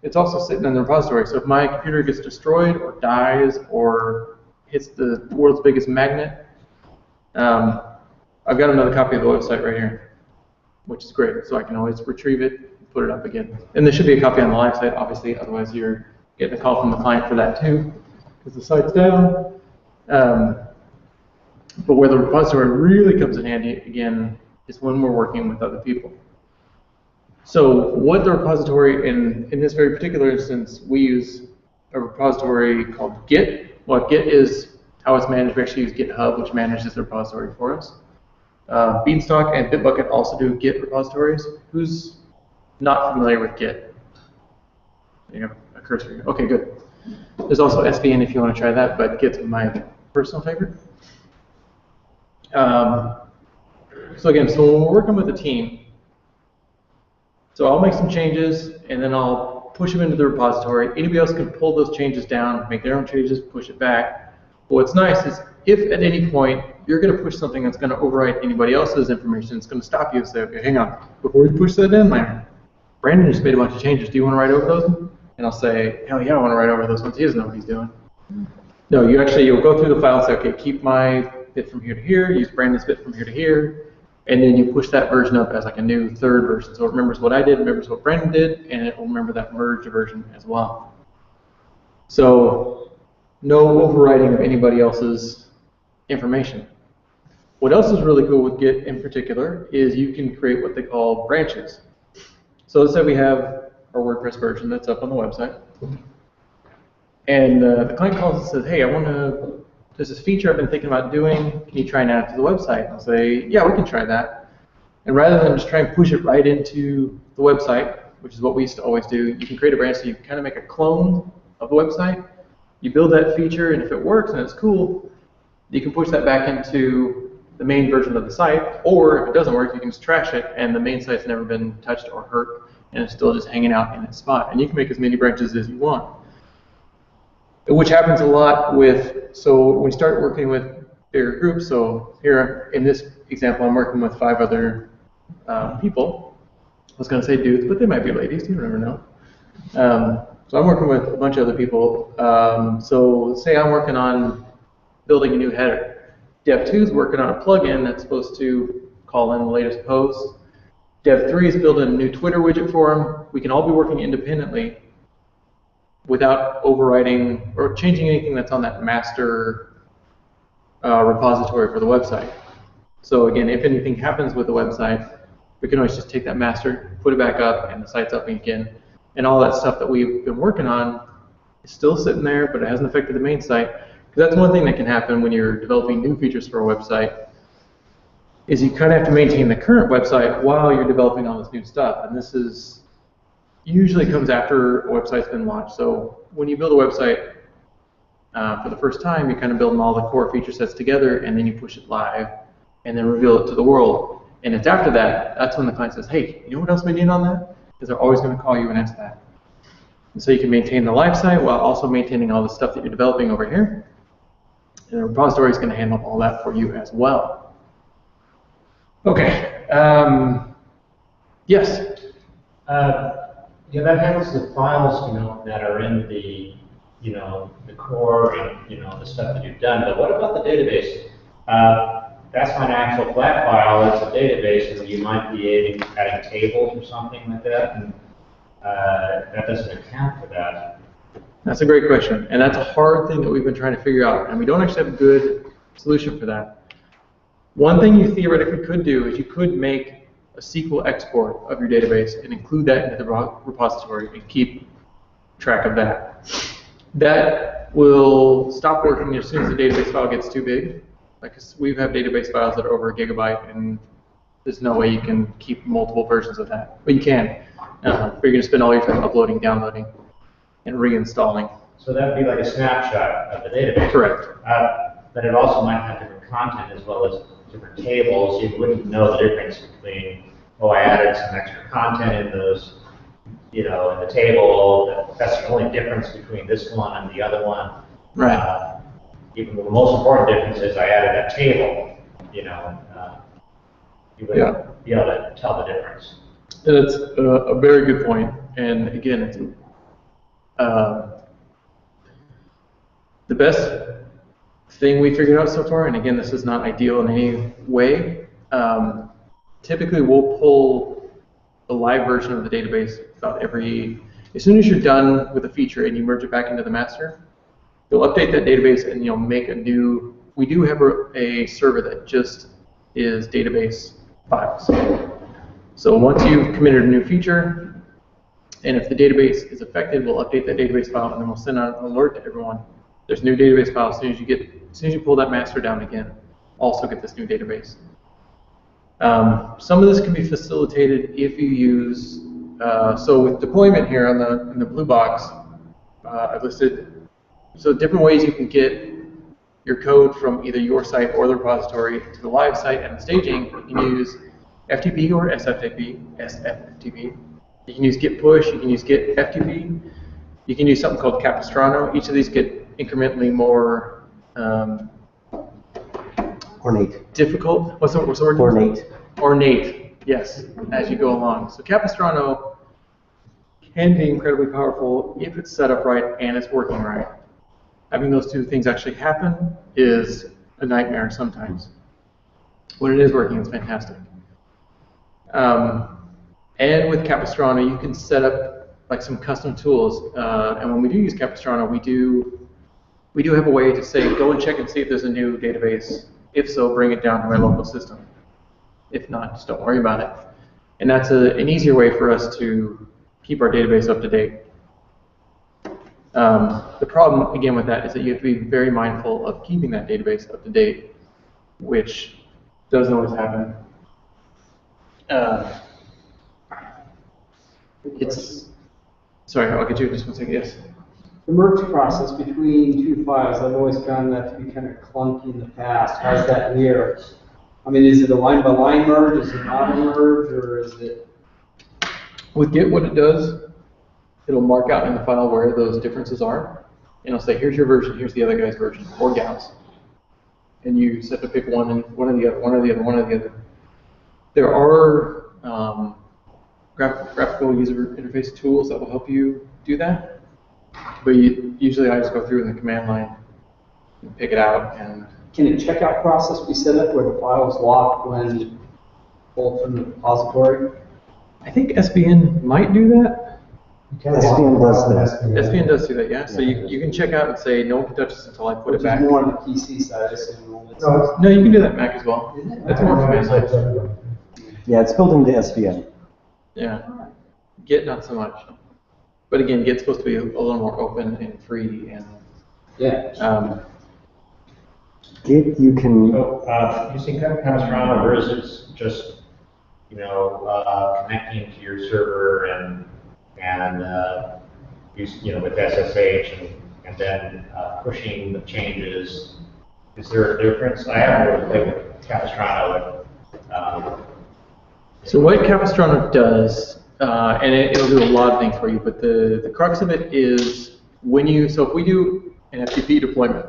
It's also sitting in the repository. So if my computer gets destroyed or dies or hits the world's biggest magnet, I've got another copy of the website right here, which is great. So I can always retrieve it and put it up again. And there should be a copy on the live site, obviously. Otherwise, you're getting a call from the client for that too, because the site's down. But where the repository really comes in handy, again, is when we're working with other people. So what the repository, in this very particular instance, we use a repository called Git. Well, Git is how it's managed. We actually use GitHub, which manages the repository for us. Beanstalk and Bitbucket also do Git repositories. Who's not familiar with Git? You have a cursor here. Okay, good. There's also SVN if you want to try that, but Git's my personal favorite. So again, so when we're working with a team, so I'll make some changes and then I'll push them into the repository. Anybody else can pull those changes down, make their own changes, push it back. But what's nice is if at any point you're going to push something that's going to overwrite anybody else's information, it's going to stop you and say, okay, hang on, before you push that in there, Brandon just made a bunch of changes. Do you want to write over those? And I'll say, hell yeah, I want to write over those ones. He doesn't know what he's doing. No, you'll go through the file and say, okay, keep my bit from here to here, use Brandon's bit from here to here, and then you push that version up as like a new third version. So it remembers what I did, remembers what Brandon did, and it will remember that merged version as well. So no overwriting of anybody else's information. What else is really cool with Git in particular is you can create what they call branches. So let's say we have our WordPress version that's up on the website, and the client calls and says, hey, there's this feature I've been thinking about doing, can you try and add it to the website? I'll say, yeah, we can try that. And rather than just try and push it right into the website, which is what we used to always do, you can create a branch so you kind of make a clone of the website. You build that feature, and if it works and it's cool, you can push that back into the main version of the site, or if it doesn't work, you can just trash it, and the main site's never been touched or hurt, and it's still just hanging out in its spot. And you can make as many branches as you want. Which happens a lot so when we start working with bigger groups, so here in this example, I'm working with 5 other people. I was going to say dudes, but they might be ladies, you never know. So I'm working with a bunch of other people. So let's say I'm working on building a new header. Dev 2 is working on a plugin that's supposed to call in the latest posts. Dev 3 is building a new Twitter widget for them. We can all be working independently without overriding or changing anything that's on that master repository for the website. So again, if anything happens with the website, we can always just take that master, put it back up, and the site's up again. And all that stuff that we've been working on is still sitting there, but it hasn't affected the main site. Because that's one thing that can happen when you're developing new features for a website, is you kind of have to maintain the current website while you're developing all this new stuff. And this is usually comes after a website's been launched. So when you build a website for the first time, you're kind of building all the core feature sets together, and then you push it live, and then reveal it to the world. And it's after that, that's when the client says, hey, you know what else we need on that? Because they're always going to call you and ask that. And so you can maintain the live site while also maintaining all the stuff that you're developing over here. And the repository is going to handle all that for you as well. Okay. Yes? Yeah, that handles the files, that are in the, the core and, the stuff that you've done. But what about the database? That's not an actual flat file. It's a database, and you might be adding tables or something like that, and that doesn't account for that. That's a great question, and that's a hard thing that we've been trying to figure out, and we don't actually have a good solution for that. One thing you theoretically could do is you could make a SQL export of your database and include that into the repository and keep track of that. That will stop working as soon as the database file gets too big. Like we have database files that are over 1 gigabyte, and there's no way you can keep multiple versions of that. But you can. But you're going to spend all your time uploading, downloading, and reinstalling. So that would be like a snapshot of the database. Correct. But it also might have different content as well as different tables. You wouldn't know the difference between, I added some extra content in those, in the table. That's the only difference between this one and the other one. Right. Even the most important difference is I added a table, you know, you would Yeah. be able to tell the difference. That's a very good point. And again, it's, the best thing we figured out so far, and again, this is not ideal in any way, typically we'll pull a live version of the database about as soon as you're done with a feature and you merge it back into the master, you'll update that database and you'll make a new, we do have a server that just is database files. So once you've committed a new feature, and if the database is affected, we'll update that database file and then we'll send out an alert to everyone. There's a new database file as soon as you pull that master down again, also get this new database. Some of this can be facilitated if you use, so with deployment here in the blue box, I've listed, so different ways you can get your code from either your site or the repository to the live site and the staging. You can use FTP or SFTP. You can use git push, you can use git FTP. You can use something called Capistrano. Each of these get incrementally more Ornate. difficult. What's the word? Ornate. Ornate, yes, as you go along. So Capistrano can be incredibly powerful if it's set up right and it's working right. Having those two things actually happen is a nightmare sometimes. When it is working, it's fantastic. And with Capistrano, you can set up like some custom tools. And when we do use Capistrano, we do have a way to say, go and check and see if there's a new database. If so, bring it down to my local system. If not, just don't worry about it. And that's an easier way for us to keep our database up to date. The problem, again, with that is that you have to be very mindful of keeping that database up to date, which doesn't always happen. Sorry, I'll get you in just one second, yes. The merge process between two files, I've always found that to be kind of clunky in the past. How's that here? I mean, is it a line-by-line merge? Is it not a merge, or is it? With Git, what it does, it'll mark out in the file where those differences are, and it'll say, here's your version, here's the other guy's version, or gal's. And you just have to pick one or the other. There are graphical user interface tools that will help you do that, but usually I just go through in the command line and pick it out. And can a checkout process be set up where the file is locked when pulled from the repository? I think SVN might do that. SVN does that. SVN does do that, yeah. So you can check out and say, no one can touch this until I put it back. More on the PC side, I assume. No, you can do that Mac as well. That's more command line. Yeah, it's built into SVN. Yeah. Git, not so much. But again, Git's supposed to be a little more open and free. And yeah. Git, you can. So, using Capistrano versus just, connecting to your server and with SSH and then pushing the changes. Is there a difference? I haven't really played with Capistrano. So what Capistrano does, and it'll do a lot of things for you, but the crux of it is so if we do an FTP deployment,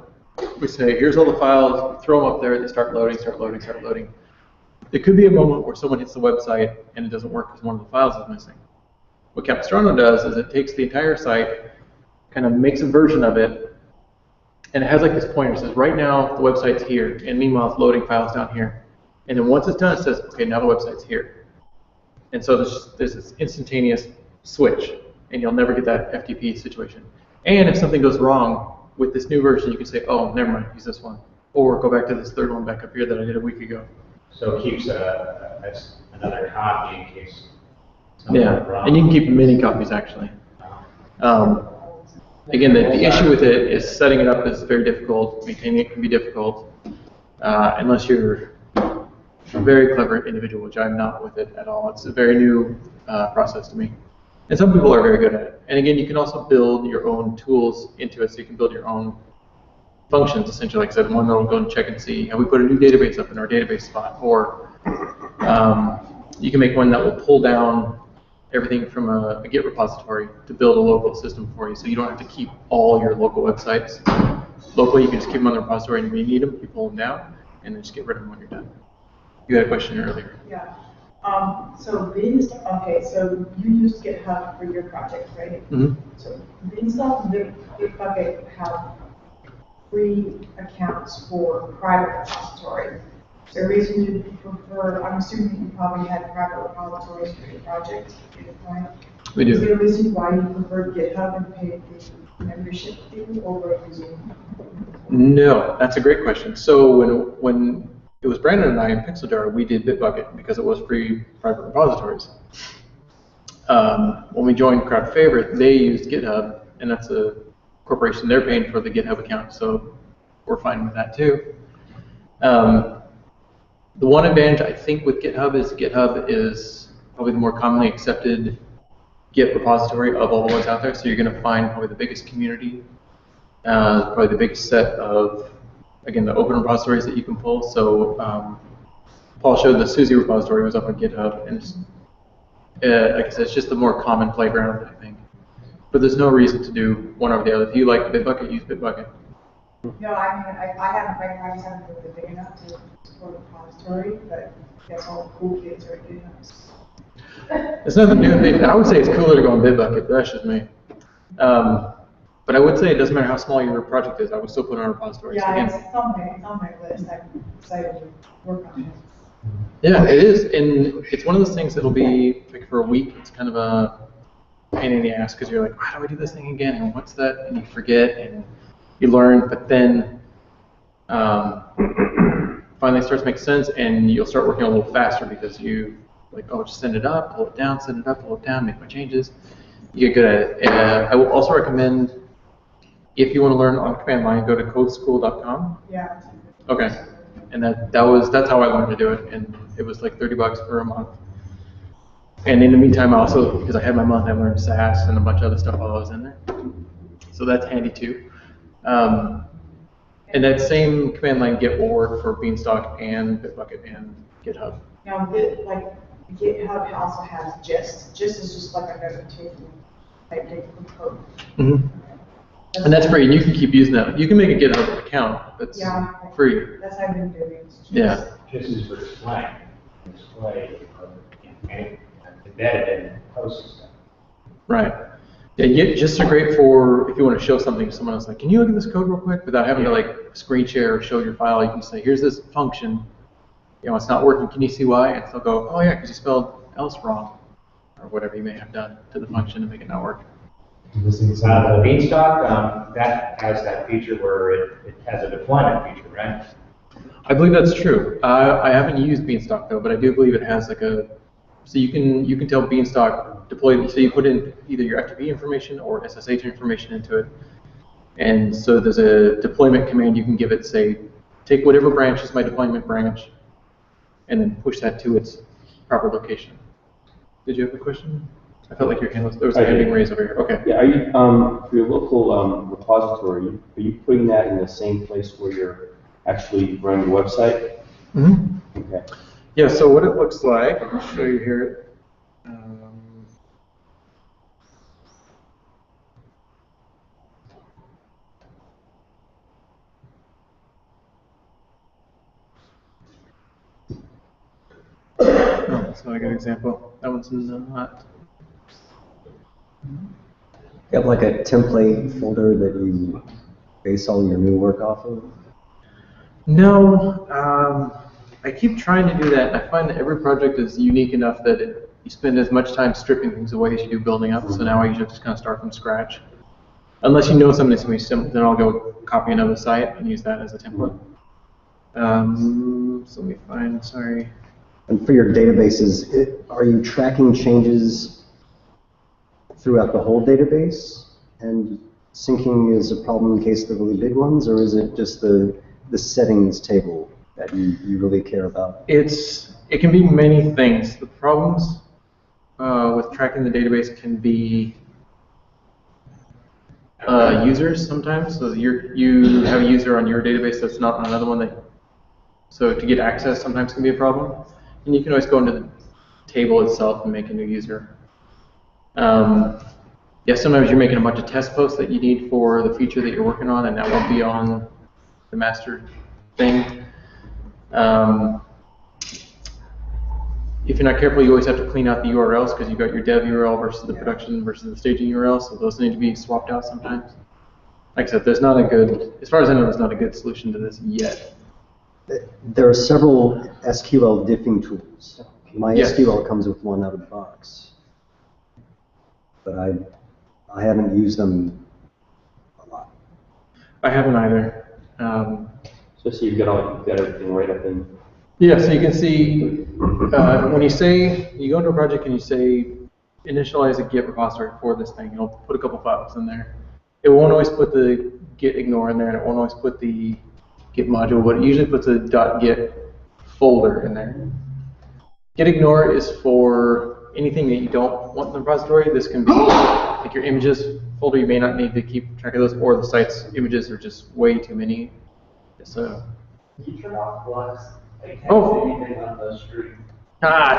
we say, here's all the files, throw them up there, they start loading. There could be a moment where someone hits the website and it doesn't work because one of the files is missing. What Capistrano does is it takes the entire site, kind of makes a version of it, and it has like this pointer. It says, right now the website's here, and meanwhile it's loading files down here. And then once it's done, it says, okay, now the website's here. And so there's this instantaneous switch, and you'll never get that FTP situation. And if something goes wrong with this new version, you can say, oh, never mind, use this one. Or go back to this third one back up here that I did a week ago. So it keeps another copy in case. Yeah, and you can keep many copies actually. Again, the issue with it is setting it up is very difficult. Maintaining it can be difficult unless you're a very clever individual, which I'm not with it at all. It's a very new process to me. And some people are very good at it. And again, you can also build your own tools into it, so you can build your own functions, essentially. Like I said, one that will go and check and see, have we put a new database up in our database spot? Or you can make one that will pull down everything from a Git repository to build a local system for you, so you don't have to keep all your local websites. locally, you can just keep them on the repository, and when you need them, you pull them down, and then just get rid of them when you're done. You had a question earlier. Yeah. So okay, so you use GitHub for your project, right? Mm-hmm. So Beanstalk and Bitbucket have free accounts for private repository. Is there a reason you prefer, I'm assuming you probably had private repositories for your project at your point. We do. Is there a reason why you prefer GitHub and pay the membership fee over using? No, that's a great question. So when it was Brandon and I in Pixeljar, we did Bitbucket because it was free private repositories. When we joined Crowd Favorite, they used GitHub, and that's a corporation. They're paying for the GitHub account, so we're fine with that too. The one advantage I think with GitHub is probably the more commonly accepted Git repository of all the ones out there. So you're going to find probably the biggest community, probably the biggest set of, again, the open repositories that you can pull. So Paul showed the Suzy repository was up on GitHub, and like I said, it's just the more common playground, I think. But there's no reason to do one over the other. If you like Bitbucket, use Bitbucket. No, I mean, I haven't, I just haven't really big enough to support a repository, but I guess all the cool kids are doing it. It's nothing new. I would say it's cooler to go on Bitbucket, but that's just me. But I would say it doesn't matter how small your project is, I would still put it on a repository. So Yeah, again, it's on my list. I'm excited to work on it. yeah, it is, and it's one of those things that'll be like for a week. It's kind of a pain in the ass because you're like, how do I do this thing again? And what's that? And you forget, and you learn, but then finally it starts to make sense, and you'll start working a little faster because you like, oh, just send it up, pull it down, send it up, pull it down, make my changes. You get good at it. I will also recommend, if you want to learn on command line, go to codeschool.com. Yeah. Okay. And that's how I learned to do it, and it was like $30 for a month. And in the meantime, I also, because I had my month, I learned SAS and a bunch of other stuff while I was in there. So that's handy too. And that same command line Git will work for Beanstalk and Bitbucket and GitHub. Now, like GitHub also has Gist. Gist is just like another table type of code. Mm-hmm. And that's free, and you can keep using that. You can make a GitHub account that's free. That's how I've been doing it. Yeah. Just as for display, and embedded in posts. Right. Yeah, Gists are great for if you want to show something to someone else. Like, can you look at this code real quick without having to like screen share or show your file? You can say, here's this function. You know, it's not working. Can you see why? And they'll go, oh yeah, because you spelled else wrong, or whatever you may have done to the function to make it not work. The Beanstalk, that has that feature where it has a deployment feature, right? I believe that's true. I haven't used Beanstalk though, but I do believe it has like a, so you can tell Beanstalk deploy, so you put in either your FTP information or SSH information into it. And so there's a deployment command you can give it, say, take whatever branch is my deployment branch, and then push that to its proper location. Did you have a question? I felt like your hand was, there was a hand being raised over here. Okay. Yeah, are you, for your local repository, are you putting that in the same place where you're actually running the website? Mm-hmm. Okay. Yeah, so what it looks like, I'll show you here. Oh, so I got an example. That one's not. You have like a template folder that you base all your new work off of? No, I keep trying to do that, and I find that every project is unique enough that you spend as much time stripping things away as you do building up, so now I usually just kind of start from scratch. Unless you know something that's going to be simple, then I'll go copy another site and use that as a template. So let me find, sorry. And for your databases, are you tracking changes throughout the whole database? And syncing is a problem in case of the really big ones, or is it just the settings table that you really care about? It can be many things. The problems with tracking the database can be users sometimes. So you have a user on your database that's not on another one, so to get access sometimes can be a problem. And you can always go into the table itself and make a new user. yeah, sometimes you're making a bunch of test posts that you need for the feature that you're working on, and that won't be on the master thing. If you're not careful, you always have to clean out the URLs because you've got your dev URL versus the production versus the staging URL, so those need to be swapped out sometimes. Like I said, there's not a good, as far as I know, there's not a good solution to this yet. There are several SQL diffing tools. My Yes. SQL comes with one out of the box. But I haven't used them a lot. I haven't either. So you've got everything right up in. Yeah, so you can see when you say, you go into a project and you say, initialize a Git repository for this thing, it'll put a couple files in there. It won't always put the git ignore in there, and it won't always put the git module, but it usually puts a .git folder in there. Git ignore is for anything that you don't want in the repository. This can be like your images folder. You may not need to keep track of those, or the site's images are just way too many. So, Can you turn off blocks? I can't Oh. see anything on the screen.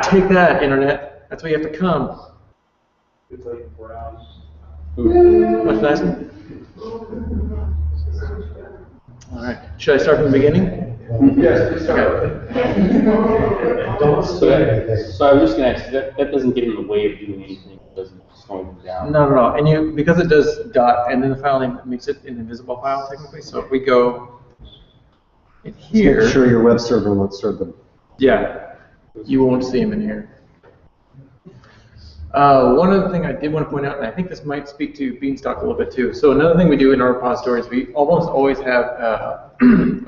take that, internet. That's where you have to come. It's like brown. What's that? All right. Should I start from the beginning? Yes, please start with it. Don't So I was just gonna ask, that doesn't get in the way of doing anything, it doesn't slow them down. Not at all. And because it does dot and then the file name, it makes it an invisible file technically. So if we go in here, Make sure your web server won't serve them. yeah, you won't see them in here. One other thing I did want to point out, and I think this might speak to Beanstalk a little bit too. So another thing we do in our repositories, we almost always have a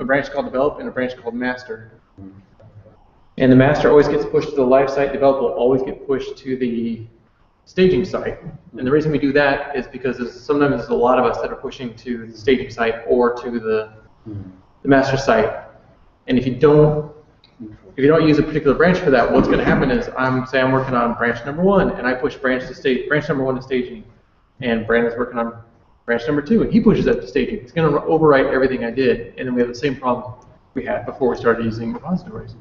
branch called develop and a branch called master. And the master always gets pushed to the live site. Develop will always get pushed to the staging site. And the reason we do that is because sometimes there's a lot of us that are pushing to the staging site or to the master site. And if you don't use a particular branch for that, what's going to happen is I'm working on branch number 1, and I push branch number 1 to staging, and Brandon's working on branch number 2, and he pushes that to staging. It's going to overwrite everything I did, and then we have the same problem we had before we started using repositories.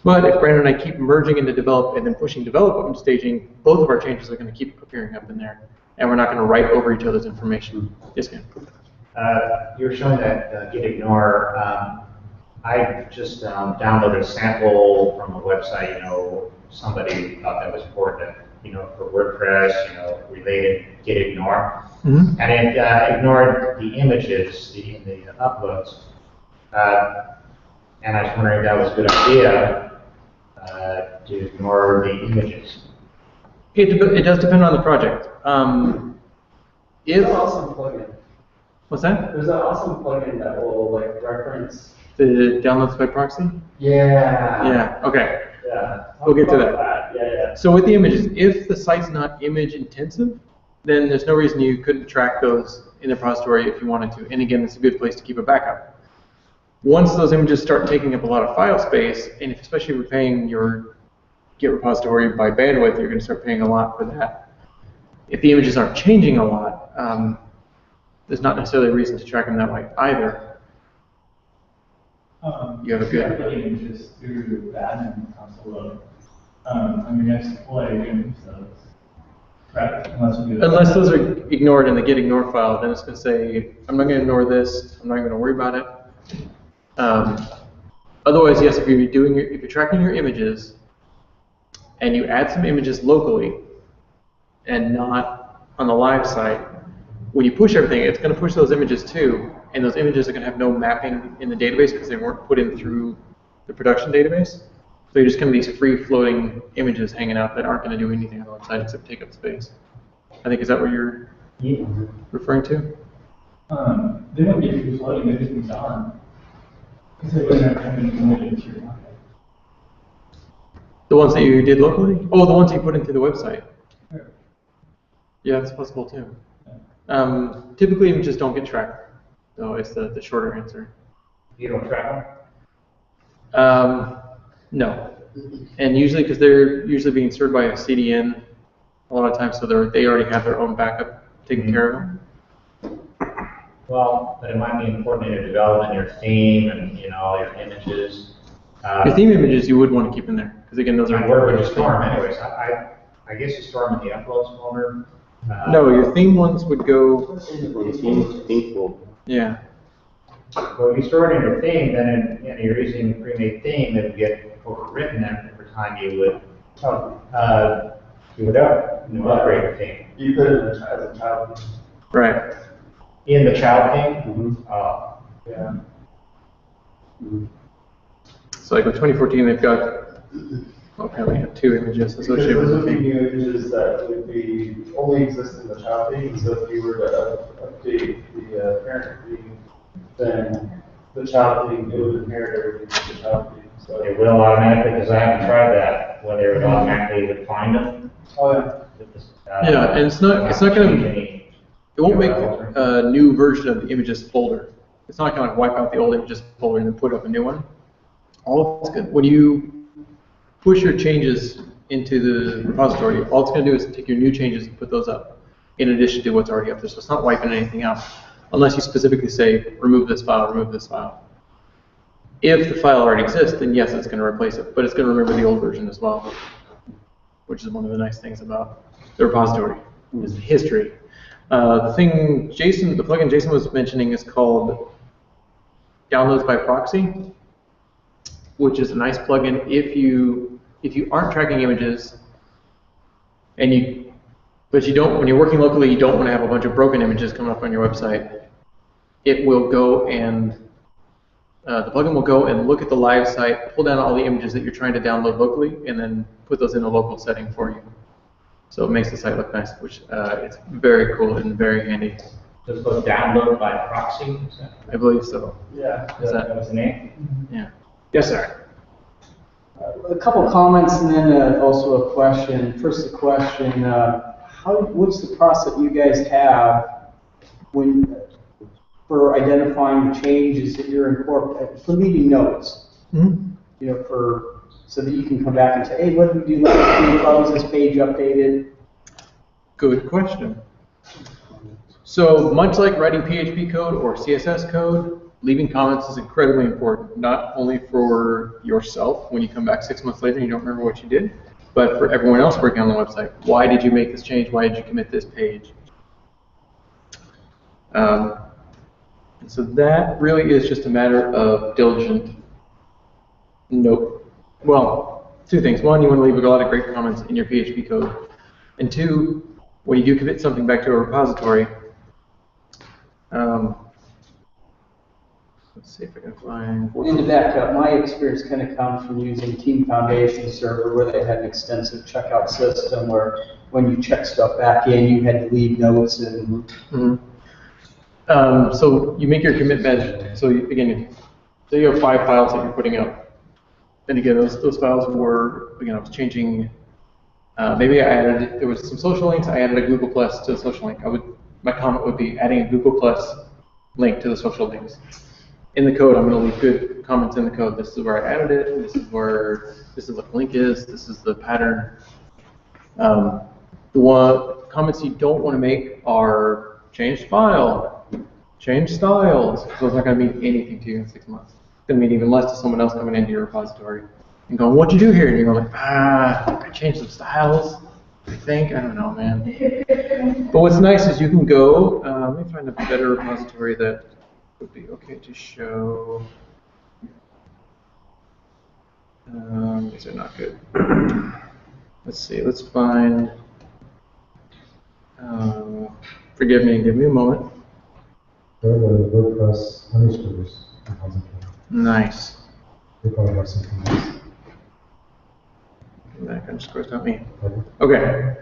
But if Brandon and I keep merging into develop and then pushing develop up into staging, both of our changes are going to keep appearing up in there, and we're not going to write over each other's information. Yes, ma'am. You were showing that git ignore. I just downloaded a sample from a website. Somebody thought that was important. For WordPress, related git ignore, and it ignored the images in the uploads. And I was wondering if that was a good idea to ignore the images. It does depend on the project. There's an awesome plugin. What's that? There's an awesome plugin that will like reference. The downloads by proxy? Yeah. Yeah, okay. Yeah. We'll get to Talk that. about Yeah. So with the images, if the site's not image intensive, then there's no reason you couldn't track those in the repository if you wanted to. And again, it's a good place to keep a backup. Once those images start taking up a lot of file space, and especially if you're paying your Git repository by bandwidth, you're going to start paying a lot for that. If the images aren't changing a lot, there's not necessarily a reason to track them that way either. You have a good... images through the admin console. Next deploy again, so right, Unless those are ignored in the git ignore file, then it's going to say, I'm not going to ignore this, I'm not going to worry about it. Otherwise, yes, if you're tracking your images and you add some images locally and not on the live site, when you push everything, it's going to push those images too, and those images are going to have no mapping in the database because they weren't put in through the production database. So you're just going to be these free-floating images hanging out that aren't going to do anything on the website except take up space. I think, is that what you're referring to? They wouldn't be free floating, they'd just be gone. Because they wouldn't have been committed to your market. The ones that you did locally? Oh, the ones you put into the website. Yeah, that's possible too. Typically, images don't get tracked, so it's the shorter answer. You don't track No. And usually, because they're usually being served by a CDN a lot of times, so they already have their own backup taken care of them. Well, but it might be important in your development, your theme, and all your images. Your theme images you would want to keep in there, because again, those are Where would you store them anyways? I guess you store them in the uploads folder. No, your theme ones would go, Well, the theme folder. yeah. Well, if you store it in your theme, then you're using a pre-made theme, it would get overwritten every time you would upgrade your theme. You put it as a child. Right. In the child theme? Mhm. Oh, Yeah. So like with 2014, they've got, well, apparently have 2 images associated with the Those would be theme. images that would be only exist in the child theme, so if you were to update the parent theme, then the child theme, it would inherit everything from the child theme, so. it will automatically, because I haven't tried that, whether it automatically would find them. Oh, yeah. Yeah, and it's not gonna, Any- it won't make a new version of the images folder. It's not gonna wipe out the old images folder and then put up a new one. All it's good, when you push your changes into the repository, all it's gonna do is take your new changes and put those up in addition to what's already up there. So it's not wiping anything out, unless you specifically say, remove this file, remove this file. If the file already exists, then yes, it's gonna replace it, but it's gonna remember the old version as well, which is one of the nice things about the repository, is the history. The plugin Jason was mentioning is called Downloads by Proxy, which is a nice plugin if you aren't tracking images, but you don't, when you're working locally, you don't want to have a bunch of broken images coming up on your website. It will go and the plugin will go and look at the live site, pull down all the images that you're trying to download locally, and then put those in a local setting for you. So it makes the site look nice, which it's very cool and very handy. Does it go download by proxy? Is that- I believe so. Yeah. Is that? That was the name? Yeah. Yes, sir. A couple comments and then also a question. First, the question: what's the process that you guys have for identifying the changes that you're incorporating for leaving notes? Mm-hmm. You know, so that you can come back and say, hey, what did we do last week? How was this page updated? Good question. So much like writing PHP code or CSS code, leaving comments is incredibly important, not only for yourself when you come back 6 months later and you don't remember what you did, but for everyone else working on the website. Why did you make this change? Why did you commit this page? And so that really is just a matter of diligent note. Well, 2 things. One, you want to leave a lot of great comments in your PHP code. And 2, when you do commit something back to a repository, let's see if I can find. And to back up, my experience kind of comes from using Team Foundation Server, where they had an extensive checkout system where when you check stuff back in, you had to leave notes and. Mm-hmm. So you make your commit message. So again, say you have 5 files that you're putting up. And again, those files were, again, I was changing, maybe there was some social links, I added a Google Plus to the social link. My comment would be adding a Google Plus link to the social links. In the code, I'm going to leave good comments in the code. This is where I added it, this is what the link is, this is the pattern. The comments you don't want to make are change file, change styles. Those aren't going to mean anything to you in 6 months. It's going to mean even less to someone else coming into your repository and going, what'd you do here? And you're going, I changed some styles, I think. I don't know, man. But what's nice is you can go, let me find a better repository that would be okay to show. These are not good. Let's see, let's find, forgive me, give me a moment. They're the WordPress underscores repository. Nice. They probably have something else. Back underscores, not me. Okay.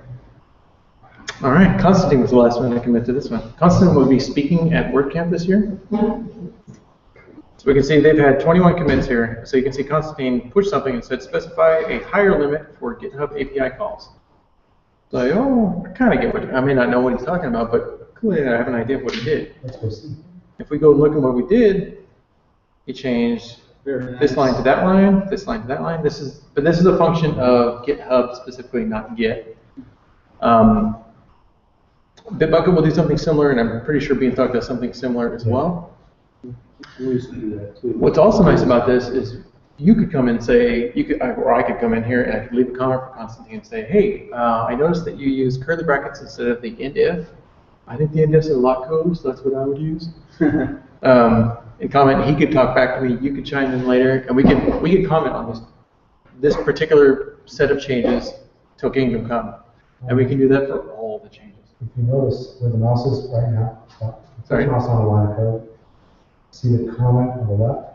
All right, Constantine was the last one to commit to this one. Constantine will be speaking at WordCamp this year. So we can see they've had 21 commits here. So you can see Constantine pushed something and said specify a higher limit for GitHub API calls. So I kind of get what, I may not know what he's talking about, but clearly I have an idea of what he did. Let's go see. If we go and look at what we did, he changed this line to that line, this line to that line. This is a function of GitHub specifically, not Git. Bitbucket will do something similar, and I'm pretty sure Beanstalk does something similar as well. We used to do that too. What's also nice about this is you could come and say, or I could come in here and I could leave a comment for Constantine and say, hey, I noticed that you use curly brackets instead of the end if. I think the end ifs are lock code, so that's what I would use. And comment, he could talk back to me, you could chime in later, and we could comment on this particular set of changes till kingdom come. And we can do that for all the changes. If you notice where the mouse is right now, stop. Sorry? Put the mouse on the line of code. See the comment on the left?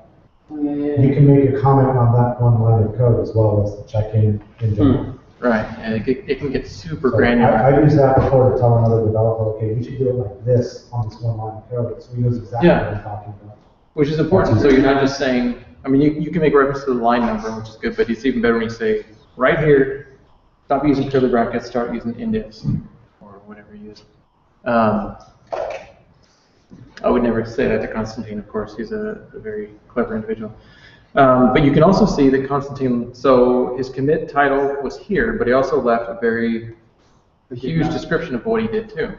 Yeah. You can make a comment on that one line of code as well as the check-in in general. Right, and it can get super So granular. I used that before to tell another developer, okay, you should do it like this on this one line of code, so he knows exactly what I'm talking about. Which is important, so you're not just saying, I mean, you can make reference to the line number, which is good, but it's even better when you say, right here, stop using curly brackets, start using indifs, or whatever you use. I would never say that to Constantine, of course, he's a very clever individual. But you can also see that Constantine, so his commit title was here, but he also left a huge description of what he did too.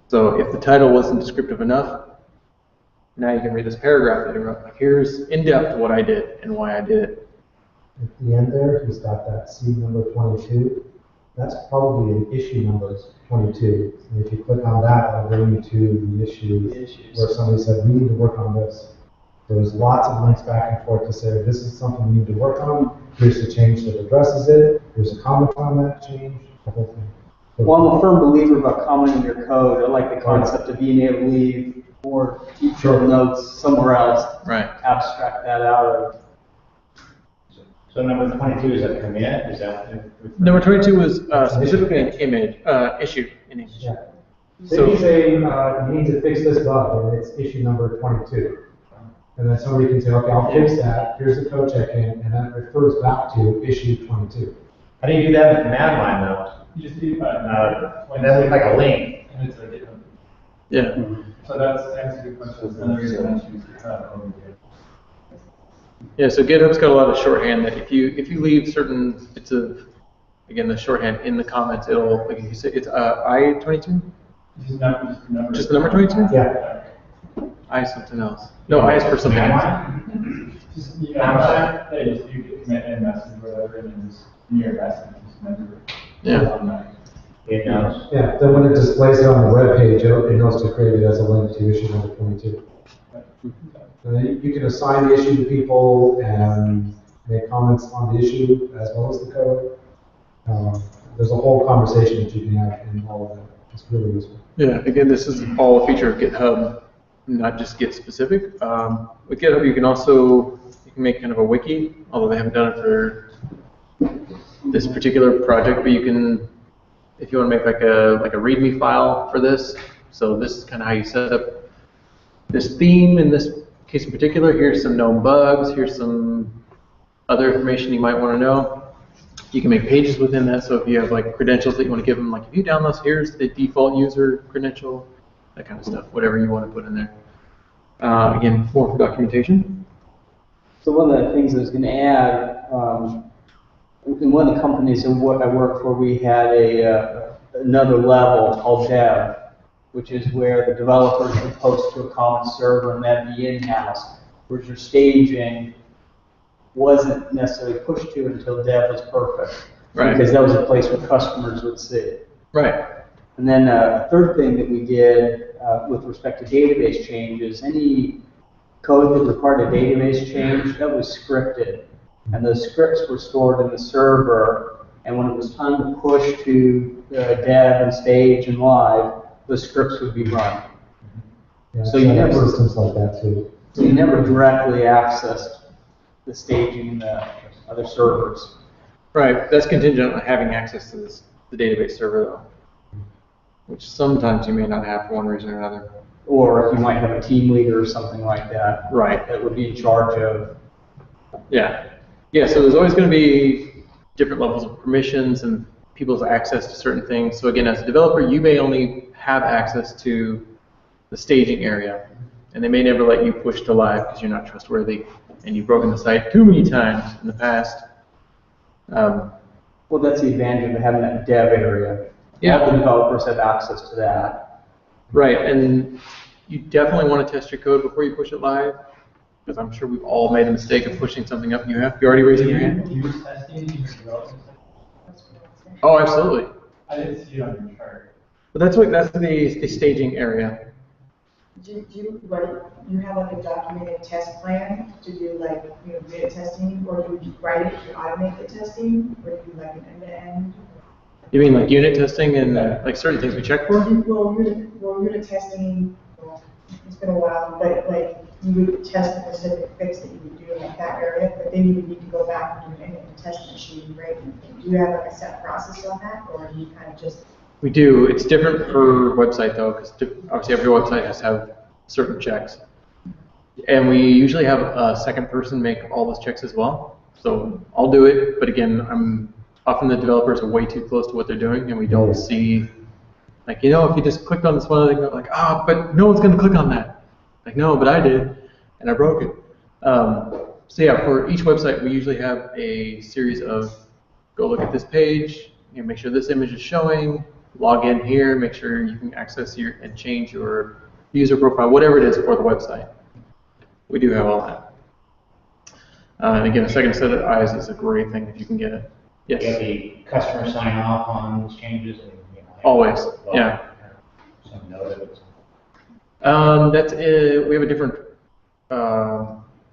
So if the title wasn't descriptive enough, now you can read this paragraph that he wrote. Like, here's in depth what I did and why I did it. At the end there, he's got that C number 22. That's probably an issue number 22. And if you click on that, it'll bring you to the issue where somebody said, we need to work on this. There's lots of links back and forth to say, this is something we need to work on. Here's the change that addresses it. Here's a comment on that change, the whole thing. Well, I'm a firm believer about commenting your code. I like the concept of being able to leave more detailed notes somewhere else. Right. Abstract that out of. So number 22 is a commit, is that? Number 22 was specifically an image, issue in image. Yeah. So- So you say, you need to fix this bug, and it's issue number 22. And then somebody can say, okay, I'll fix that, here's the code check-in, and then it refers back to issue 22. How do you do that with command line though? You just do, And that looks like a link. and it's a GitHub. Yeah. So that's answers your question. And then you're going to choose GitHub over here. Yeah, so GitHub's got a lot of shorthand that if you leave certain bits of, again, the shorthand in the comments, it'll, like if you say, it's I-22? Just the number 22? Yeah. I is something else. No, I is for something else. Just, you know, just you could commit a message or whatever, and then just near message, just measure it. Yeah. It knows. Yeah, then when it displays it on the web page, it knows to create it as a link to issue number 22. And then you can assign the issue to people and make comments on the issue as well as the code. There's a whole conversation that you can have in all of that. It's really useful. Yeah, again, this is all a feature of GitHub, not just Git specific. With GitHub, you can make kind of a wiki, although they haven't done it for this particular project, but you can, if you want to make like a README file for this, so this is kind of how you set up this theme in this case in particular. Here's some known bugs, here's some other information you might want to know. You can make pages within that, so if you have like credentials that you want to give them, like if you download this, here's the default user credential, that kind of stuff, whatever you want to put in there. Again, more for documentation. So one of the things I was going to add, in one of the companies I worked for, we had another level called dev, which is where the developers would post to a common server and that'd be in-house, whereas your staging wasn't necessarily pushed to until dev was perfect. Right. Because that was a place where customers would see it. Right. And then a third thing that we did with respect to database changes, any code that required a database change, that was scripted. And those scripts were stored in the server, and when it was time to push to dev and stage and live, those scripts would be run. Yeah, So you never- systems like that too. So you never directly accessed the staging in the other servers. Right, that's contingent on having access to the database server though, which sometimes you may not have for one reason or another. Or you might have a team leader or something like that. Right. That would be in charge of. Yeah. Yeah, so there's always going to be different levels of permissions and people's access to certain things. So again, as a developer, you may only have access to the staging area, and they may never let you push to live because you're not trustworthy, and you've broken the site too many times in the past. Well, that's the advantage of having that dev area. Yeah. All the developers have access to that. Right, and you definitely want to test your code before you push it live. because I'm sure we've all made the mistake of pushing something up. You already raising your hand? Use testing in your development section? Oh, absolutely. I didn't see it on your chart. But that's the staging area. Do you have like a documented test plan to do like, unit testing, or do you write it to automate the testing, or do you like an end-to-end? You mean like unit testing and like certain things we check for? Well, unit testing, well, it's been a while, but like, you would test the specific fix that you would do in like that area, but then you would need to go back and do an end-to-end test machine, right? Do you have like a set process on that, or do you kind of just? We do. It's different per website though, because obviously every website has to have certain checks. And we usually have a second person make all those checks as well. So I'll do it, but again, often the developers are way too close to what they're doing, and we don't see, like, if you just clicked on this one other thing, they're like, but no one's going to click on that. Like, no, but I did, and I broke it. So yeah, for each website, we usually have a series of, go look at this page, make sure this image is showing, log in here, make sure you can access and change your user profile, whatever it is for the website. We do have all that. And again, a second set of eyes is a great thing if you can get it. Yes. Get the customer sign off on these changes and, Always, yeah. Some note We have a different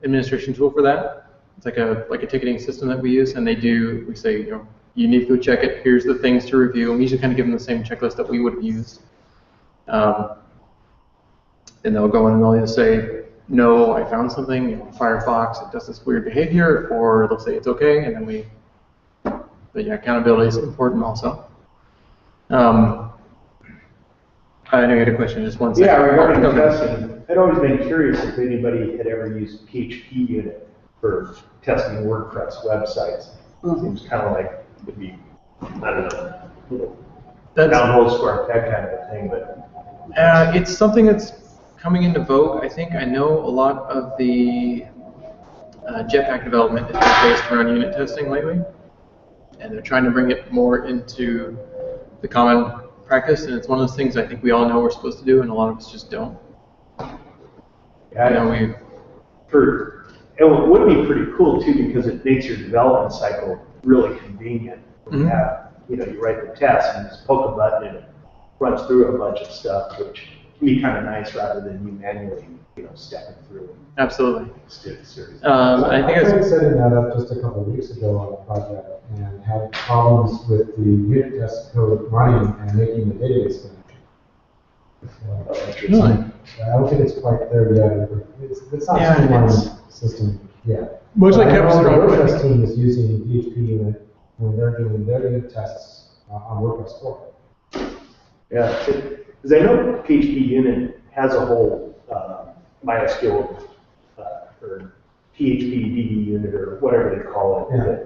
administration tool for that. It's like a ticketing system that we use, and we say, you need to go check it. Here's the things to review. And we usually kind of give them the same checklist that we would have used. And they'll go in and they'll either say, no, I found something, Firefox, it does this weird behavior, or they'll say it's okay, and then but yeah, accountability is important also. I know you had a question, just one second. Yeah, regarding the testing, I'd always been curious if anybody had ever used PHP unit for testing WordPress websites. Seems kind of like would be, I don't know, downhole square peg kind of a thing, but. It's something that's coming into vogue. I know a lot of the Jetpack development has been based around unit testing lately, and they're trying to bring it more into the common practice, and it's one of those things I think we all know we're supposed to do, and a lot of us just don't. Yeah, it would be pretty cool too, because it makes your development cycle really convenient. You have, you write the test and just poke a button and it runs through a bunch of stuff, which can be kind of nice rather than you manually, stepping through. Absolutely. I tried setting that up just a couple of weeks ago on a project and had problems with the unit test code running and making the database connection. Really? I don't think it's quite there yet. It's not a streamlined system yet. Much like the WordPress team is using PHP unit when they're doing their unit tests on WordPress 4. Yeah, because I know PHP unit has a whole MySQL or PHP DB unit or whatever they call it. Yeah.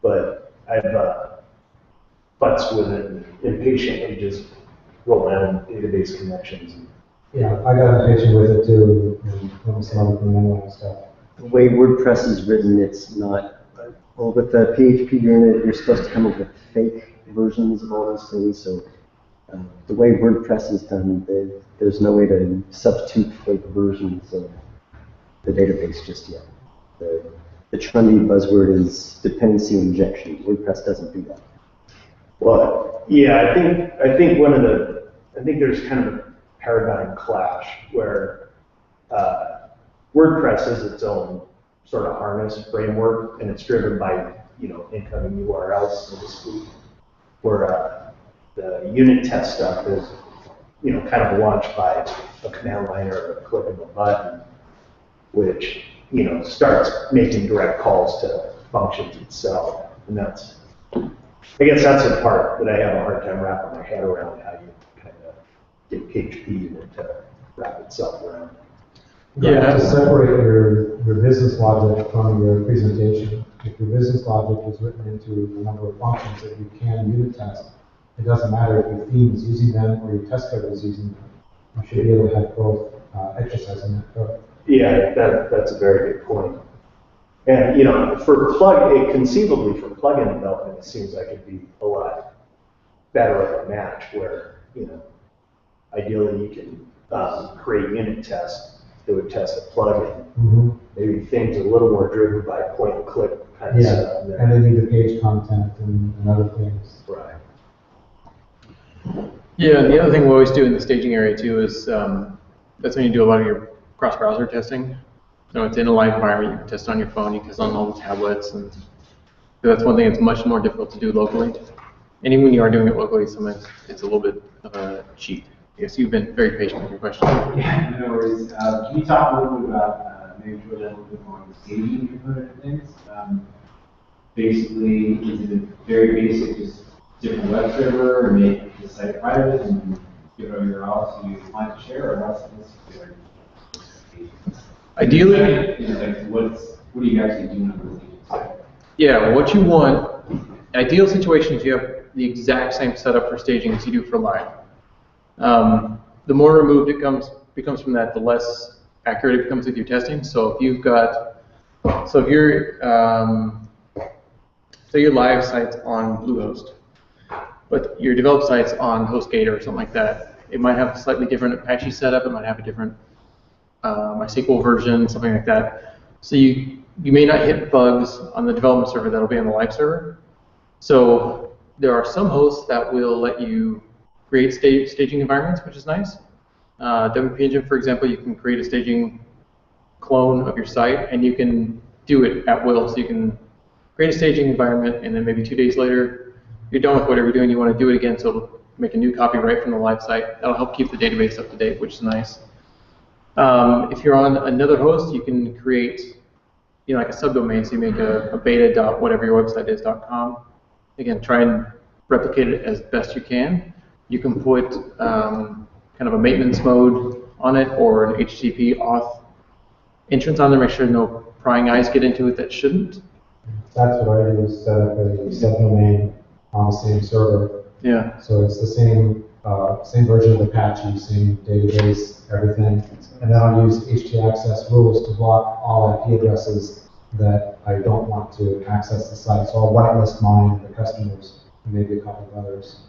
But I've futzed with it and impatiently just roll down database connections. Yeah, I got impatient with it too, and some other manual stuff. The way WordPress is written, it's not, well, with the PHP unit, you're supposed to come up with fake versions of all those things, so the way WordPress is done, there's no way to substitute fake versions of the database just yet. The trendy buzzword is dependency injection. WordPress doesn't do that. Well, yeah, I think there's kind of a paradigm clash where WordPress is its own sort of harness framework, and it's driven by incoming URLs, so to speak. Where the unit test stuff is kind of launched by a command line or a click of a button, which starts making direct calls to functions itself, and I guess that's the part that I have a hard time wrapping my head around, how you kind of get PHP unit to wrap itself around. You have to separate your business logic from your presentation. If your business logic is written into a number of functions that you can unit test, it doesn't matter if your theme is using them or your test code is using them. You should be able to have both exercising that code. Yeah, that's a very good point. And conceivably for plugin development, it seems like it'd be a lot better of a match where ideally you can create unit tests it would test a plugin. Mhm. Maybe things a little more driven by point and click kind of Yeah, stuff. and then either page content and other things. Right. Yeah, and the other thing we always do in the staging area too is that's when you do a lot of your cross-browser testing. So it's in a live environment, you can test on your phone, you can test on all the tablets, and that's one thing that's much more difficult to do locally. And even when you are doing it locally, sometimes it's a little bit of a cheat. Yes, you've been very patient with your question. Yeah, no worries. Can you talk a little bit about, maybe drill down a little bit more on the staging component of things? Basically, is it very basic, just different web server, or make the site private and give it your URL so you want to share, or what's good? Ideally, is like what do you actually do on the staging side? yeah, what you want, ideal situation is you have the exact same setup for staging as you do for live. The more removed it becomes from that, the less accurate it becomes with your testing. So if you've got, so if you're, say your live site's on Bluehost, but your developed site's on HostGator or something like that, it might have a slightly different Apache setup, it might have a different MySQL version, something like that. So you may not hit bugs on the development server that'll be on the live server. So there are some hosts that will let you create staging environments, which is nice. WP Engine, for example, you can create a staging clone of your site, and you can do it at will. So you can create a staging environment, and then maybe 2 days later, you're done with whatever you're doing, you want to do it again, so it'll make a new copy right from the live site. That'll help keep the database up to date, which is nice. If you're on another host, you can create, like a subdomain, so you make a beta.whatever your website is .com. Again, try and replicate it as best you can. You can put kind of a maintenance mode on it, or an HTTP auth entrance on there, make sure no prying eyes get into it that shouldn't. That's what I do, is set up a subdomain on the same server. Yeah. So it's the same version of Apache, same database, everything. And then I'll use htaccess rules to block all IP addresses that I don't want to access the site. So I'll whitelist mine, the customers, and maybe a couple of others.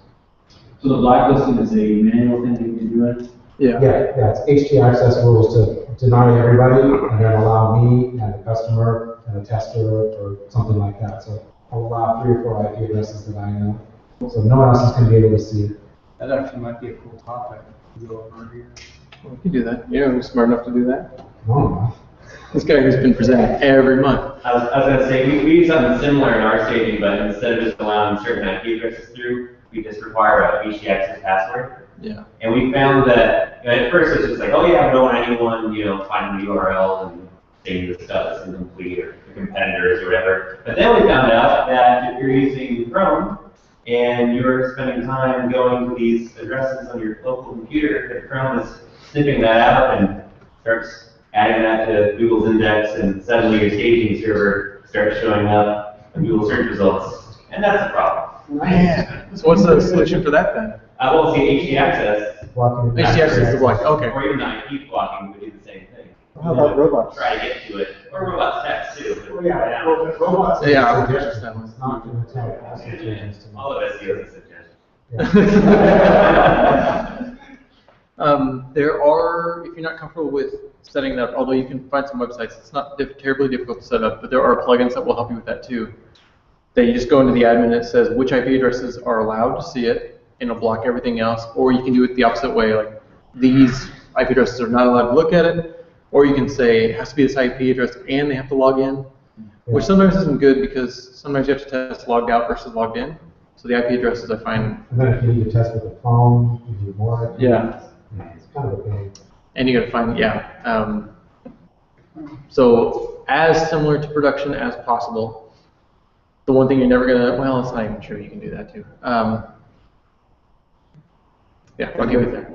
So the blacklisting is a manual thing that you can do it? Yeah. Yeah, it's htaccess rules to deny everybody and then allow me and the customer and a tester or something like that. So I'll allow 3 or 4 IP addresses that I know. So no one else is going to be able to see it. That actually might be a cool topic to go over here. Well, we can do that. Yeah, who's smart enough to do that? No. This guy who's been presenting every month. I was going to say, we use something similar in our staging, but instead of just allowing certain IP addresses through, we just require a htaccess password. Yeah. And we found that, at first it's just like, oh yeah, I don't want anyone, finding the URL and saying this stuff is incomplete or the competitors or whatever. But then we found out that if you're using Chrome and you're spending time going to these addresses on your local computer, that Chrome is snipping that out and starts adding that to Google's index, and suddenly your staging server starts showing up in Google search results, and that's a problem. Man. So what's the solution for that then? Well, see, htaccess. htaccess is the block. Okay. Or even IP blocking would do the same thing. How about robots? Try to get to it. Or robots text too. But Yeah, robots. Yeah, I would suggest that one. It's not going to tell password changes to me. All of us use a suggestion. There are, if you're not comfortable with setting that up, although you can find some websites, it's not terribly difficult to set up, but there are plugins that will help you with that too. That you just go into the admin and it says which IP addresses are allowed to see it, and it'll block everything else. Or you can do it the opposite way, like these IP addresses are not allowed to look at it, or you can say it has to be this IP address and they have to log in, which sometimes isn't good because sometimes you have to test logged out versus logged in. So the IP addresses I find. And then if you need to test with a phone, you do more IP. Yeah. It's kind of a pain. And you got to find, yeah. So as similar to production as possible. The one thing you're never gonna, well, it's not even true. You can do that too. Yeah, I'll give it there.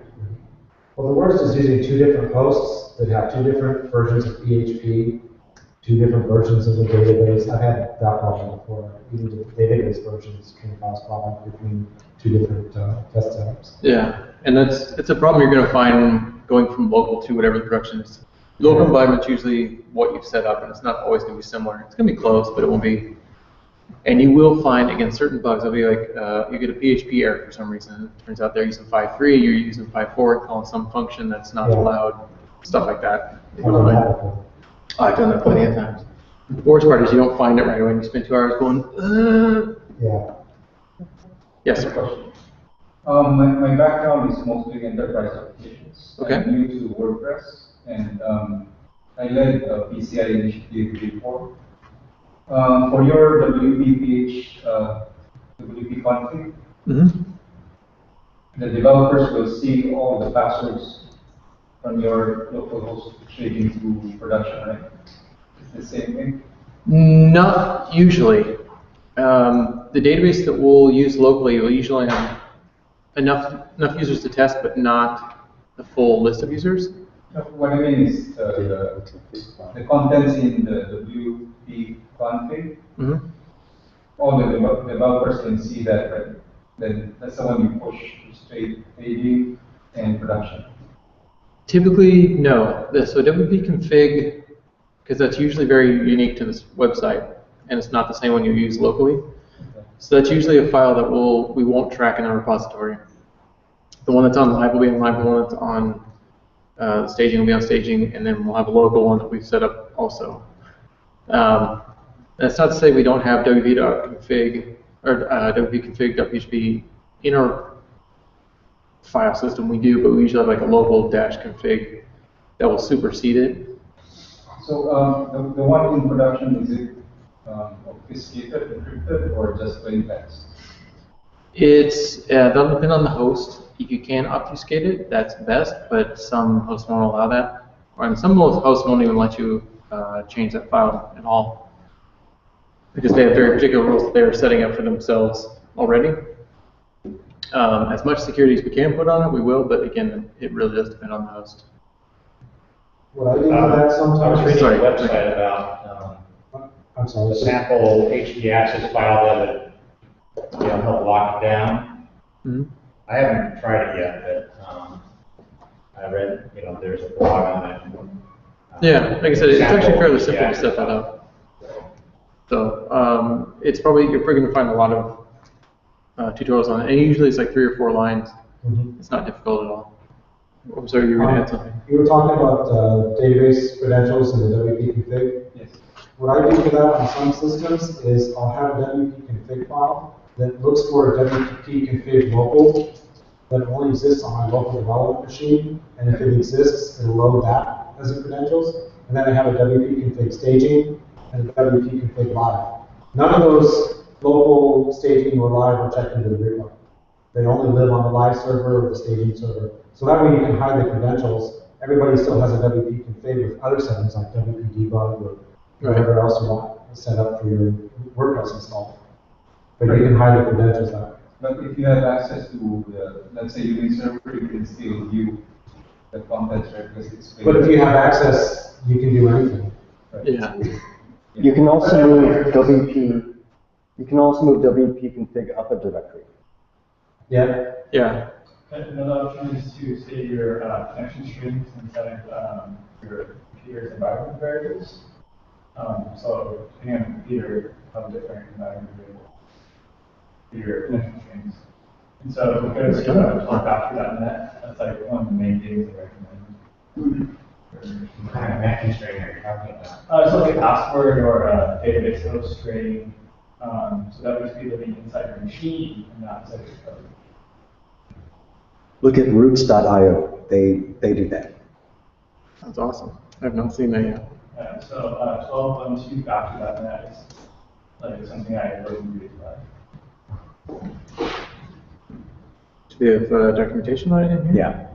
Well, the worst is using 2 different hosts that have 2 different versions of PHP, 2 different versions of the database. I've had that problem before. Even the database versions can cause problems between 2 different test setups. Yeah, and it's a problem you're gonna find going from local to whatever the production is. Local environment's usually what you've set up, and it's not always gonna be similar. It's gonna be close, but it won't be. And you will find, again, certain bugs. It'll be like you get a PHP error for some reason. It turns out they're using 5.3, you're using 5.4, calling some function that's not allowed, stuff like that. I've done that before. I've done that plenty of times. The worst part is you don't find it right away. You spend 2 hours going, Yeah. Yes, sir. My background is mostly enterprise applications. Okay. I'm new to WordPress, and I led a PCI initiative before. For your WP config, the developers will see all the passwords from your local host straight into production, right? It's the same thing? Not usually. The database that we'll use locally will usually have enough users to test, but not the full list of users. What I mean is the contents in the WP config. All the developers can see that, right? Then that's the one you push straight AD and production. Typically, no. So WP config, because that's usually very unique to this website, and it's not the same one you use locally. So that's usually a file that we won't track in our repository. The one that's on live will be on live, the one that's on staging will be on staging, and then we'll have a local one that we've set up also. That's not to say we don't have wp.config or wp-config.php in our file system. We do, but we usually have like a local -config that will supersede it. So the one in production, is it obfuscated, encrypted, or just plain text? It's that'll depend on the host. If you can obfuscate it, that's best, but some hosts won't allow that. And some hosts won't even let you change that file at all, because they have very particular rules that they're setting up for themselves already. As much security as we can put on it, we will, but again, it really does depend on the host. What I do for that sometimes. I was reading Sorry. a website about I'm sorry. the sample HT access file that would help lock it down. I haven't tried it yet, but I read there's a blog on it. Yeah, like I said, it's actually fairly simple to HT set that up. So you're probably going to find a lot of tutorials on it, and usually it's like 3 or 4 lines. It's not difficult at all. I'm sorry, you were going to add something. You were talking about database credentials in the WP config. Yes. What I do for that on some systems is I'll have a WP config file that looks for a WP config local that only exists on my local development machine, and if it exists, it'll load that as a credentials. And then I have a WP config staging and a WP config live. None of those local staging or live are checked into the repo. They only live on the live server or the staging server. So that way you can hide the credentials. Everybody still has a WP config with other settings like WP debug or whatever else you want set up for your WordPress install. But you can hide the credentials out. But if you have access to the, let's say, using server, you can still view the contents, right? Because it's But if you have access, you can do anything. right? Yeah. You can also move WP. You can also move WP config up a directory. Yeah. Yeah. Another option is to save your connection strings inside your computer's environment variables. So depending on the computer, have different environment variables for your connection strings. And so because you have talk.net, that's like one of the main things I recommend. What kind of connection string are you talking about? So like a password or a database host string. So that would be living inside your machine and not inside your code. Look at roots.io. They do that. That's awesome. I've not seen that yet. So 12.2 Gotcha.net is like something I really like. Do we have documentation on it in here? Yeah.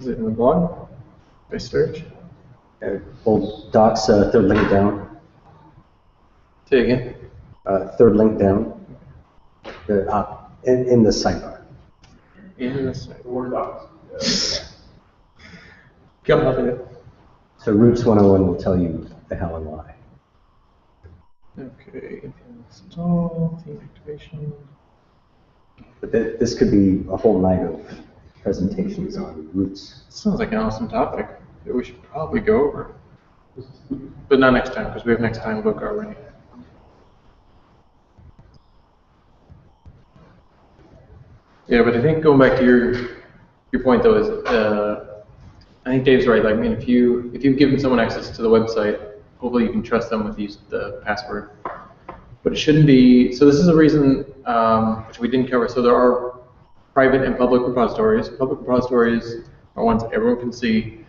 Is it in the blog? By search? Well, docs, third link down. Say again. Third link down. In the sidebar. In the site. Word docs. Come up with it. So Roots 101 will tell you the how and why. Okay. Install, theme activation. But this could be a whole night of presentations on Roots. Sounds like an awesome topic that we should probably go over. But not next time, because we have next time book already. Yeah, but I think going back to your point though is I think Dave's right. Like, I mean, if you've given someone access to the website, hopefully you can trust them with the password. But it shouldn't be. So this is a reason which we didn't cover. So there are private and public repositories. Public repositories are ones everyone can see.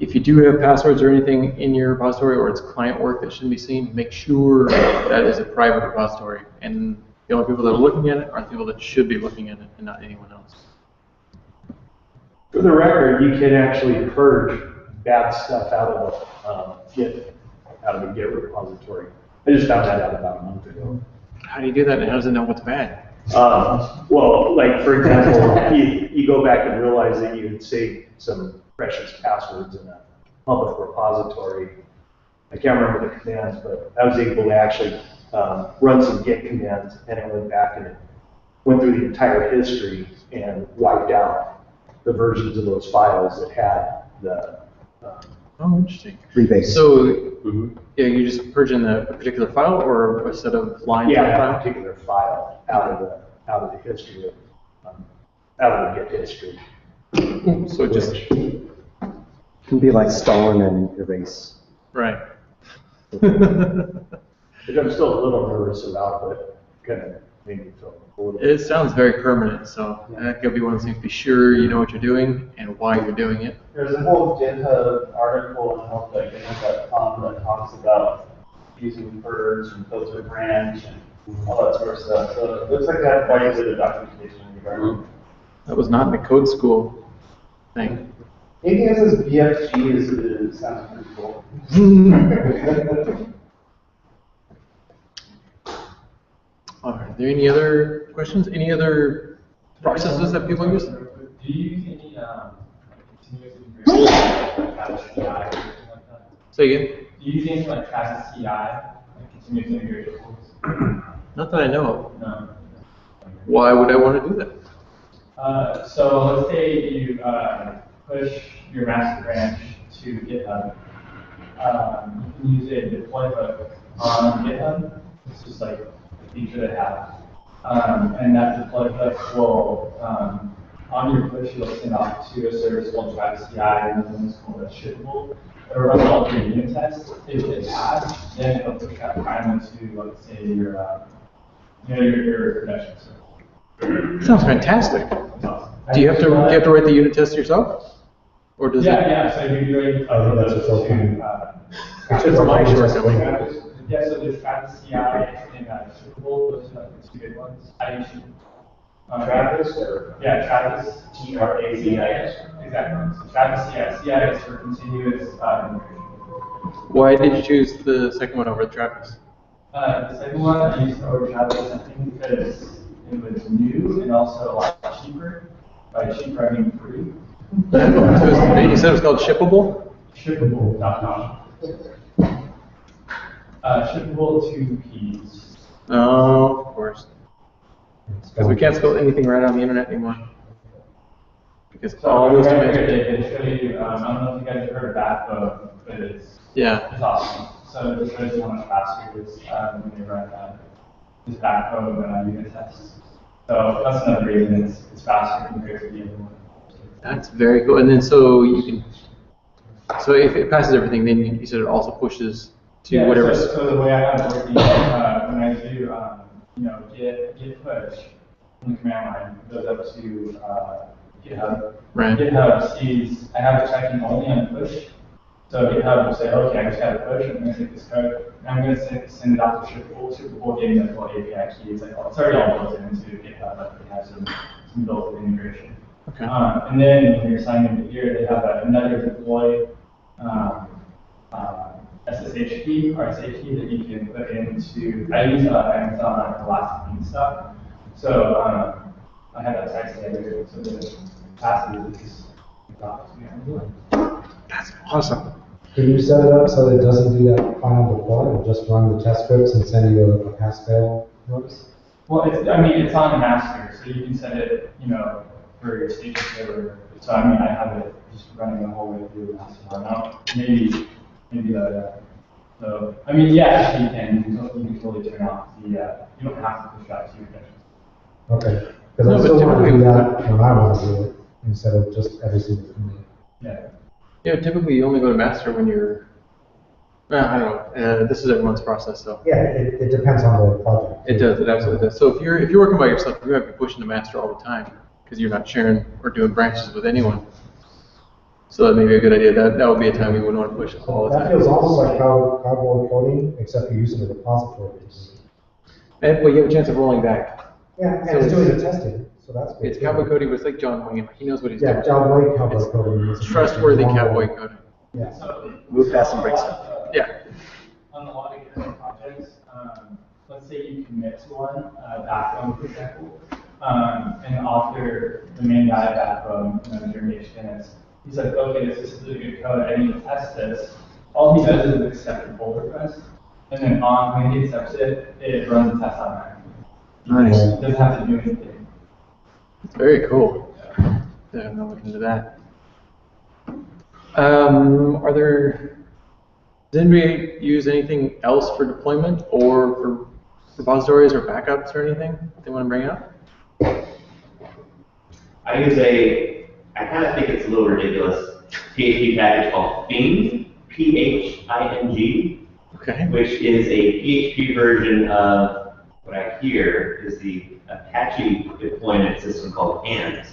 If you do have passwords or anything in your repository, or it's client work that shouldn't be seen, make sure that is a private repository. And the only people that are looking at it are the people that should be looking at it, and not anyone else. For the record, you can actually purge bad stuff out of a Git repository. I just found that out about a month ago. How do you do that, and how does it know what's bad? Well, like for example, you go back and realize that you had saved some precious passwords in a public repository. I can't remember the commands, but I was able to actually run some Git commands, and it went back and it went through the entire history and wiped out the versions of those files that had the Oh, interesting. Rebase. So, yeah, you're just purging a particular file or a set of lines on the a file? particular file out of the history of out of the Git history. So it just can be like Stalin and erase. right. Which I'm still a little nervous about, but kind of made me feel a little. It sounds very permanent, so that could be one of those things. Be sure you know what you're doing and why you're doing it. There's a whole GitHub article on help.github.com that talks about using purge and filter branch and all that sort of stuff. So it looks like they have quite a bit of documentation in regard. That was not in the code school thing. Anything that says BFG is sounds pretty cool. Are there any other questions? Any other processes that people use? Do you use any continuous integration, like CI or something like that? Say again? Do you use anything like Travis CI, like continuous integration tools? Not that I know of. No. Why would I want to do that? So let's say you push your master branch to GitHub. You can use a deploy hook on GitHub. It's just like a feature they have. And that deploy hook will, on your push, you'll send off to a service called Travis CI, and then it's called a shippable. It'll run all your unit tests. If it's bad, then it'll push that prime into, let's say, your production server. Sounds fantastic. Do you have to write the unit test yourself? Or does Yeah, so you're doing. I think that's a full thing. It's a long short going. Yeah, so there's Travis CI and shippable, those are the two good ones. Travis or? Yeah, Travis. TRAVIS. Exactly. So Travis CI. CI is for continuous integration. Why did you choose the second one over Travis? The second one I used over Travis, I think because it was new and also a lot cheaper. By cheaper, I mean free. So you said it was called Shippable? Shippable.com. Shippable 2 P's. Oh, of course. Because we can't spell anything right on the internet anymore. Because all those domains are They show you, I don't know if you guys have heard of Backbone, but it's awesome. So it shows you one of the faster when they run this Backbone unit tests. So that's another reason it's faster compared to the other one. That's very cool. And then so you can, so if it passes everything, then you said it also pushes to whatever. So the way I have it working, when I do, git push from the command line, it goes up to GitHub. Right. GitHub sees I have it checking only on push. So GitHub will say, okay, I just got a push, I'm going to take this code, and I'm going to send it out to Shippable. Shippable gave me the full API key. It's like, it's already all built into GitHub, but it has some built-in integration. Okay. And then when you're signing into here, they have another deploy SSH key, RSA key that you can put into. I use Amazon Elastic Beanstalk. So I have that text editor, so that it passes this. That's awesome. Can you set it up so that it doesn't do that final deploy, or just run the test scripts and send you a pass-fail notice? Well, it's on master, so you can set it, for your station server. So I have it just running the whole way through master. Now, maybe that. So yeah, you can totally turn off the. You don't have to push out to your connections. Okay, because I still want to do that when I want to do it instead of just every single command. Yeah. Yeah, typically you only go to master when you're, I don't know, this is everyone's process, so. Yeah, it depends on the project. It does, it absolutely does. So if you're working by yourself, you might be pushing to master all the time because you're not sharing or doing branches with anyone. So that may be a good idea. That would be a time we would want to push all the That time. feels almost like cardboard coding, except you're using a repository. And, well, you have a chance of rolling back. Yeah, and it's doing the testing, so that's good. It's cowboy coding, but it's like John Wayne. He knows what he's Yeah, doing. John Wayne cowboy coding. It's trustworthy cowboy coding. Yeah. Move fast and break stuff. Yeah. On a lot of different projects, let's say you commit to one, backbone, for example, and author, the main guy of backbone, during the experience, he's like, okay, this is really good code, I need to test this. All he does is accept the pull request, and then when he accepts it, it runs the test automatically. Nice. It doesn't have to do anything. It's very cool. Yeah, I'm gonna look into that. Does anybody use anything else for deployment or for repositories or backups or anything they want to bring up? I kind of think it's a little ridiculous, PHP package called Ping, P-H-I-N-G, Okay. which is a PHP version of what I hear is the Apache deployment system called Ant.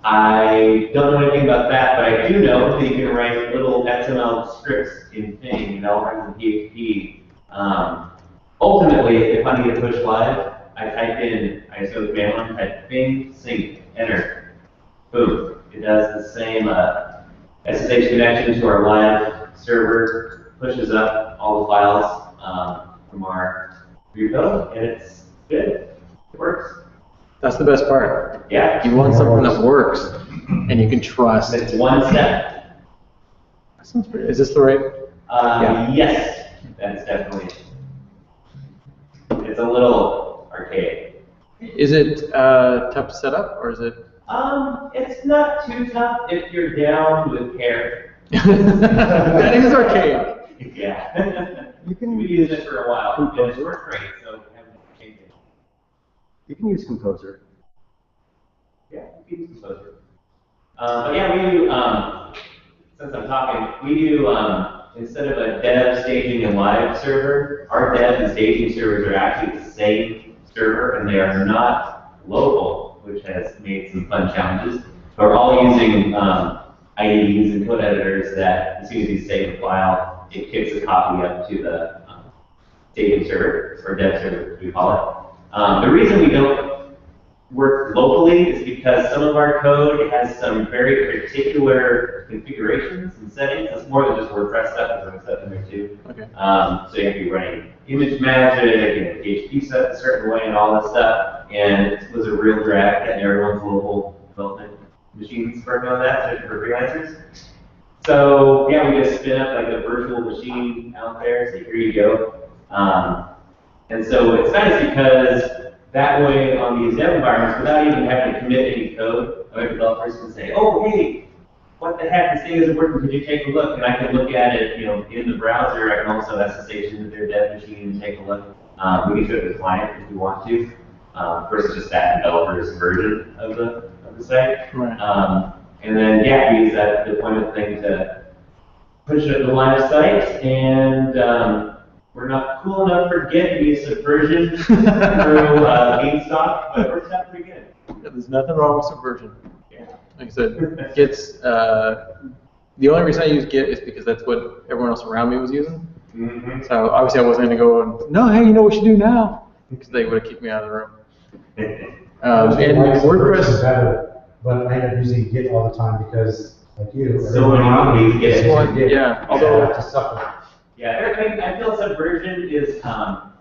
I don't know anything about that, but I do know that you can write little XML scripts in Ping, runs in PHP. Ultimately, if I need to push live, I type in, I just go to the command line, type Ping, sync, enter, boom. It does the same SSH connection to our live server, pushes up all the files from our repo, and it's good. It works. That's the best part. Yeah. You want something that works and you can trust. It's one step. That sounds pretty. Is this the right? Yeah. Yes, that's definitely it. It's a little archaic. Is it tough to set up or is it? It's not too tough if you're down with care. That is archaic. Yeah. You can We used it for a while, and it worked great, so we haven't changed it. You can use Composer. Yeah, we use Composer. But yeah, we do, since I'm talking, we do, instead of a dev, staging, and live server, our dev and staging servers are actually the same server, and they are not local, which has made some fun challenges. But we're all using IDEs and code editors that, as soon as you save a file, it kicks a copy up to the staging server, or dev server, as we call it. The reason we don't work locally is because some of our code has some very particular configurations and settings. It's more than just WordPress stuff, there's other stuff in there too. Okay. So you have to be running image magic and PHP set a certain way and all this stuff. And it was a real drag getting everyone's local development machines working on that for freelancers. So yeah, we just spin up like a virtual machine out there, so here you go. And so it's nice because that way on these dev environments, without even having to commit any code, other developers can say, oh, hey, what the heck, this thing isn't working, could you take a look? And I can look at it, in the browser. I can also SSH into their dev machine and take a look. We can show it to the client if we want to, versus just that developer's version of the site. Right. And then, yeah, we use that deployment thing to push it to the line of sight, and we're not cool enough for Git. We use Subversion through Beanstalk, but it works out pretty good. Yeah, there's nothing wrong with Subversion. Yeah. Like I said, Git's, the only reason I use Git is because that's what everyone else around me was using. Mm-hmm. So obviously I wasn't going to go and, no, hey, you know what you do now? Because they would have kicked me out of the room. And WordPress is better, but I end up using Git all the time because, like you, So many companies get it. Yeah, although although I have to suffer. Yeah, I feel Subversion is a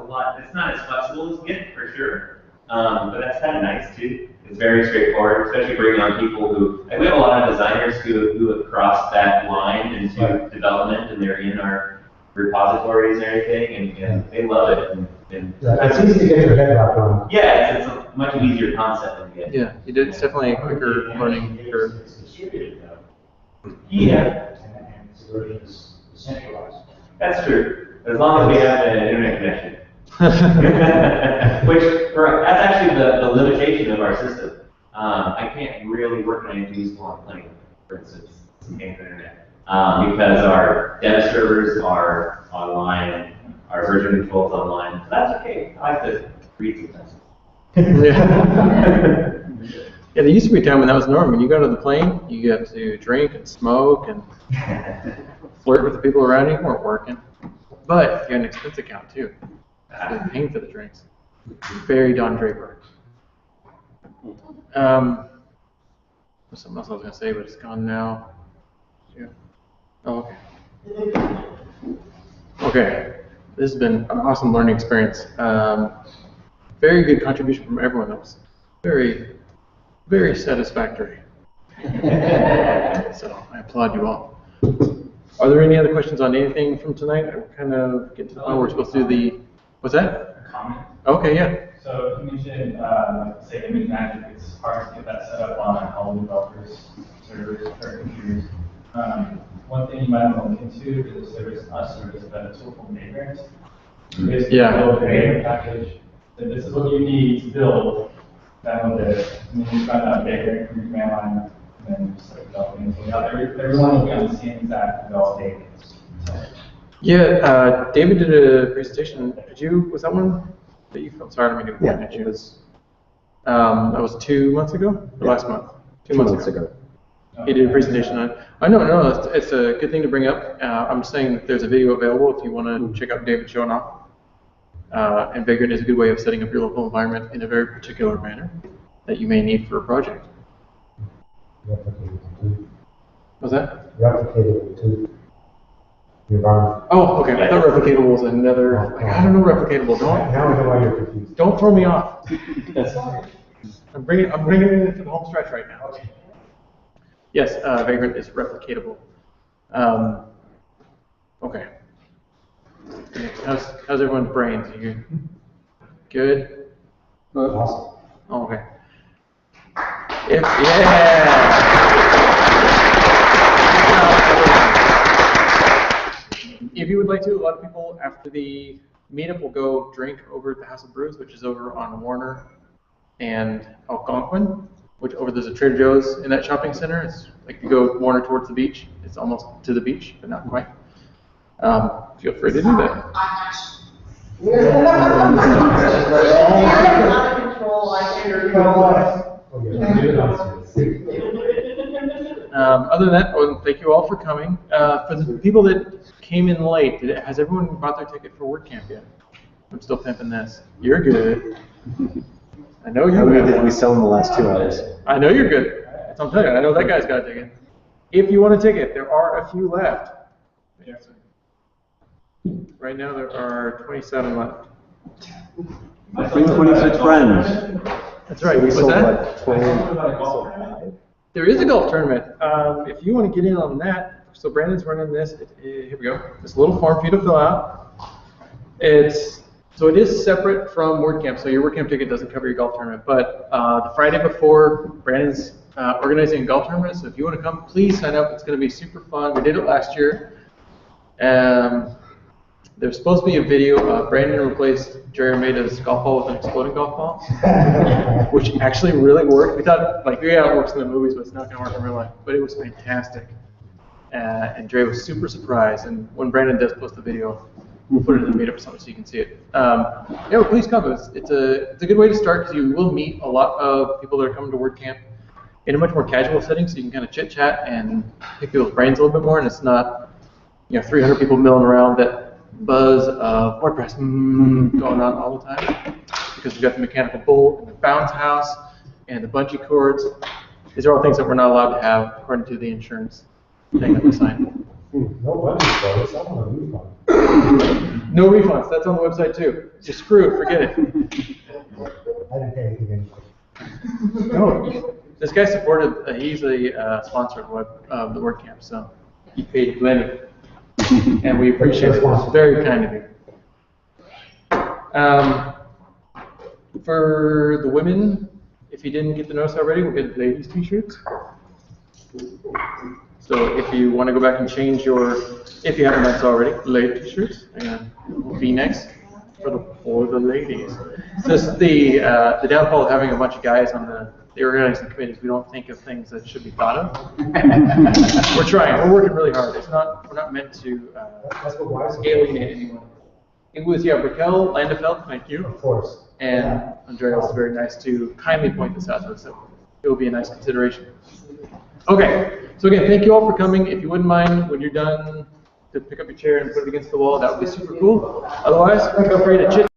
lot. It's not as flexible as Git for sure, but that's kind of nice too. It's very straightforward, especially bringing on people who. We have a lot of designers who have crossed that line into development, and they're in our repositories and everything, and they love it. And It's easy to get your head wrapped around. yeah, it's a much easier concept than Git. yeah, it's definitely a quicker learning curve. It's distributed though. Yeah, And Subversion is centralized. that's true. As long as we have an internet connection. That's actually the limitation of our system. I can't really work on anything useful on plane, for instance. paying for internet. Because our dev servers are online, our version control is online. So that's okay. I like to read sometimes. Yeah. Yeah, there used to be a time when that was normal. When you got on the plane, you got to drink and smoke and flirt with the people around you who weren't working. But you had an expense account too. You're paying for the drinks. Very Don Draper. There's something else I was going to say, but it's gone now. Yeah. Oh, okay. Okay. This has been an awesome learning experience. Very good contribution from everyone else. Very, very satisfactory. So I applaud you all. Are there any other questions on anything from tonight? We're kind of getting to the point where we're supposed to do the, what's that? A comment. Okay, yeah. So you mentioned, say, image magic, it's hard to get that set up on all the developers, servers, or computers. One thing you might want to look into is there is a service, but a tool called Vagrant. Basically, build a Vagrant package. That this is what you need to build. Download it, and then you find out Vagrant from your command line, and then just start developing. So everyone will be on the same exact development. Yeah, David did a presentation. Did you, was that one that you felt? Sorry, I didn't mean to point at you. It was that was 2 months ago? Or last month? 2 months ago. He did a presentation on it. No, it's a good thing to bring up. I'm saying that there's a video available if you want to check out David showing off. And Vagrant is a good way of setting up your local environment in a very particular manner that you may need for a project. What's that? Replicatable to the environment. Oh, okay. I thought replicatable was another. Like, I don't know replicatable. Now I know why you're confused. Don't throw me off. I'm bringing it into the home stretch right now. Okay. Yes, Vagrant is replicatable. Okay. How's everyone's brains? You good? Awesome. Oh, okay. Yeah. If you would like to, a lot of people after the meetup will go drink over at the House of Brews, which is over on Warner and Algonquin, which over there's a Trader Joe's in that shopping center. It's like if you go Warner towards the beach, it's almost to the beach, but not quite. Feel free to do that. Other than that, well, thank you all for coming. For the people that came in late, has everyone bought their ticket for WordCamp yet? I'm still pimping this. You're good. I know you're good. Did we sell in the last 2 hours? I know you're good. That's what I'm telling you. I know that guy's got a ticket. If you want a ticket, there are a few left. Right now there are 27 left. Bring 26 friends. That's right. We What's sold that? like 20, sold 5. There is a golf tournament. If you want to get in on that, so Brandon's running this. Here we go. This little form for you to fill out. So it is separate from WordCamp. So your WordCamp ticket doesn't cover your golf tournament. But the Friday before, Brandon's organizing a golf tournament. So if you want to come, please sign up. It's going to be super fun. We did it last year. There's supposed to be a video of Brandon replaced Jerry Mada's golf ball with an exploding golf ball, which actually really worked. We thought, like, yeah, it works in the movies, but it's not going to work in real life. But it was fantastic. And Dre was super surprised. And when Brandon does post the video, we'll put it in the meetup or something so you can see it. Yeah, well, please come. It's a good way to start because you will meet a lot of people that are coming to WordCamp in a much more casual setting, so you can kind of chit chat and pick people's brains a little bit more. And it's not, 300 people milling around that buzz of WordPress going on all the time, because we've got the mechanical bull and the bounce house and the bungee cords. These are all things that we're not allowed to have according to the insurance thing that we signed. No bungee cords. I want a refund. No refunds. That's on the website too. Just screw it. Forget it. I didn't pay anything anyway. No, this guy supported. He's a sponsor of the WordCamp, so he paid plenty. And we appreciate it. It's very kind of you. For the women, if you didn't get the notice already, we'll get ladies t-shirts. So if you want to go back and change if you haven't done so already, lady t-shirts, V-necks for the ladies. So this is the downfall of having a bunch of guys on the the organizing committees, we don't think of things that should be thought of. We're trying. We're working really hard. We're not meant to That's what wise alienate anyone. It was, yeah, Raquel Landefeld, thank you. Of course. And Andrea was very nice to kindly point this out to us, so it will be a nice consideration. Okay, so again, thank you all for coming. If you wouldn't mind, when you're done, to pick up your chair and put it against the wall, that would be super cool. Otherwise, feel free to chit